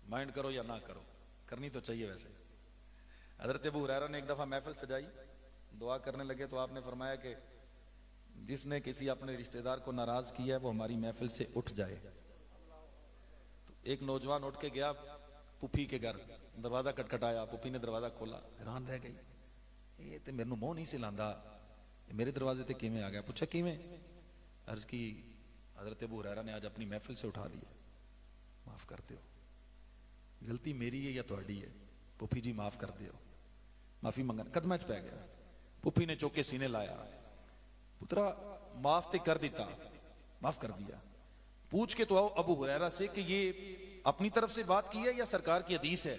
माइंड करो या ना करो, करनी तो चाहिए वैसे। हजरत अबू हुरैरा ने एक दफा महफिल सजाई, दुआ करने लगे तो आपने फरमाया कि जिसने किसी अपने रिश्तेदार को नाराज किया है वो हमारी महफिल से उठ जाए। तो एक नौजवान उठ के गया पुफी के घर, दरवाजा खटखटाया, पुफी ने दरवाजा खोला, हैरान रह गई, ये तो मेरे मुंह नहीं सिलांदा, मेरे दरवाजे ते किवें आ गया? पूछा किवें? अर्ज की हजरत अबू हुरैरा ने आज अपनी महफिल से उठा दिया, माफ कर दो, गलती मेरी है या तुहाडी है? पुफी जी माफ कर दो। माफी मंगन कदमां च पै गया, पुफी ने चौके सीने लाया, पुत्रा माफ ते कर दिता, माफ कर दिया। पूछ के तो आओ अबू हुरैरा से कि ये अपनी तरफ से बात की है या सरकार की हदीस है?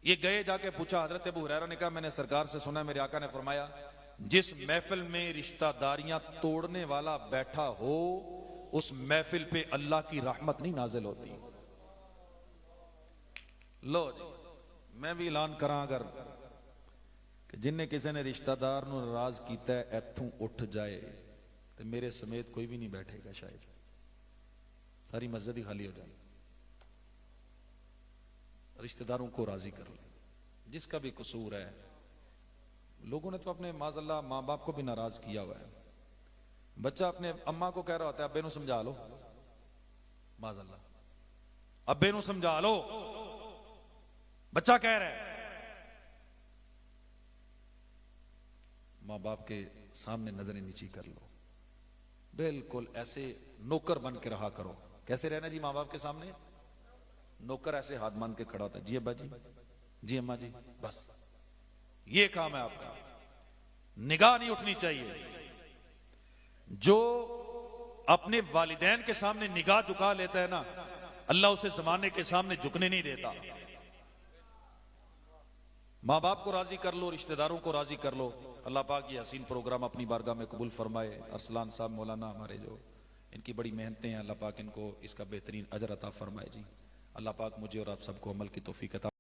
ये गए जाके पूछा, हजरत अबू हुरैरा ने कहा मैंने सरकार से सुना, मेरे आका ने फरमाया जिस महफिल में रिश्तेदारियां तोड़ने वाला बैठा हो उस महफिल पे अल्लाह की रहमत नहीं नाजिल होती। लो जी, मैं भी ऐलान करा अगर कि जिन्हें किसी ने रिश्तेदार नूं नाराज कीता है इत्थों उठ जाए तो मेरे समेत कोई भी नहीं बैठेगा, शायद सारी मस्जिद ही खाली हो जाए। रिश्तेदारों को राजी कर ले, जिसका भी कसूर है। लोगों ने तो अपने माज़अल्लाह माँ बाप को भी नाराज किया हुआ है। बच्चा अपने अम्मा को कह रहा होता है अब्बे नू समझा लो, माज़अल्लाह अब्बे नू समझा लो, बच्चा कह रहा है। माँ बाप के सामने नजरें नीची कर लो, बिल्कुल ऐसे नौकर बन के रहा करो। कैसे रहना जी? माँ बाप के सामने नौकर ऐसे हाथ मान के खड़ा होता है, जी अब्बा जी, जी अम्मा जी, बस ये काम है आपका। निगाह नहीं उठनी चाहिए। जो अपने वालिदैन के सामने निगाह झुका लेता है ना, अल्लाह उसे जमाने के सामने झुकने नहीं देता। माँ बाप को राजी कर लो, रिश्तेदारों को राजी कर लो। अल्लाह पाक ये हसीन प्रोग्राम अपनी बारगाह में कबूल फरमाए। अरसलान साहब मौलाना हमारे जो, इनकी बड़ी मेहनतें हैं, अल्लाह पाक इनको इसका बेहतरीन अजर अता फरमाए जी। अल्लाह पाक मुझे और आप सबको अमल की तौफीक अता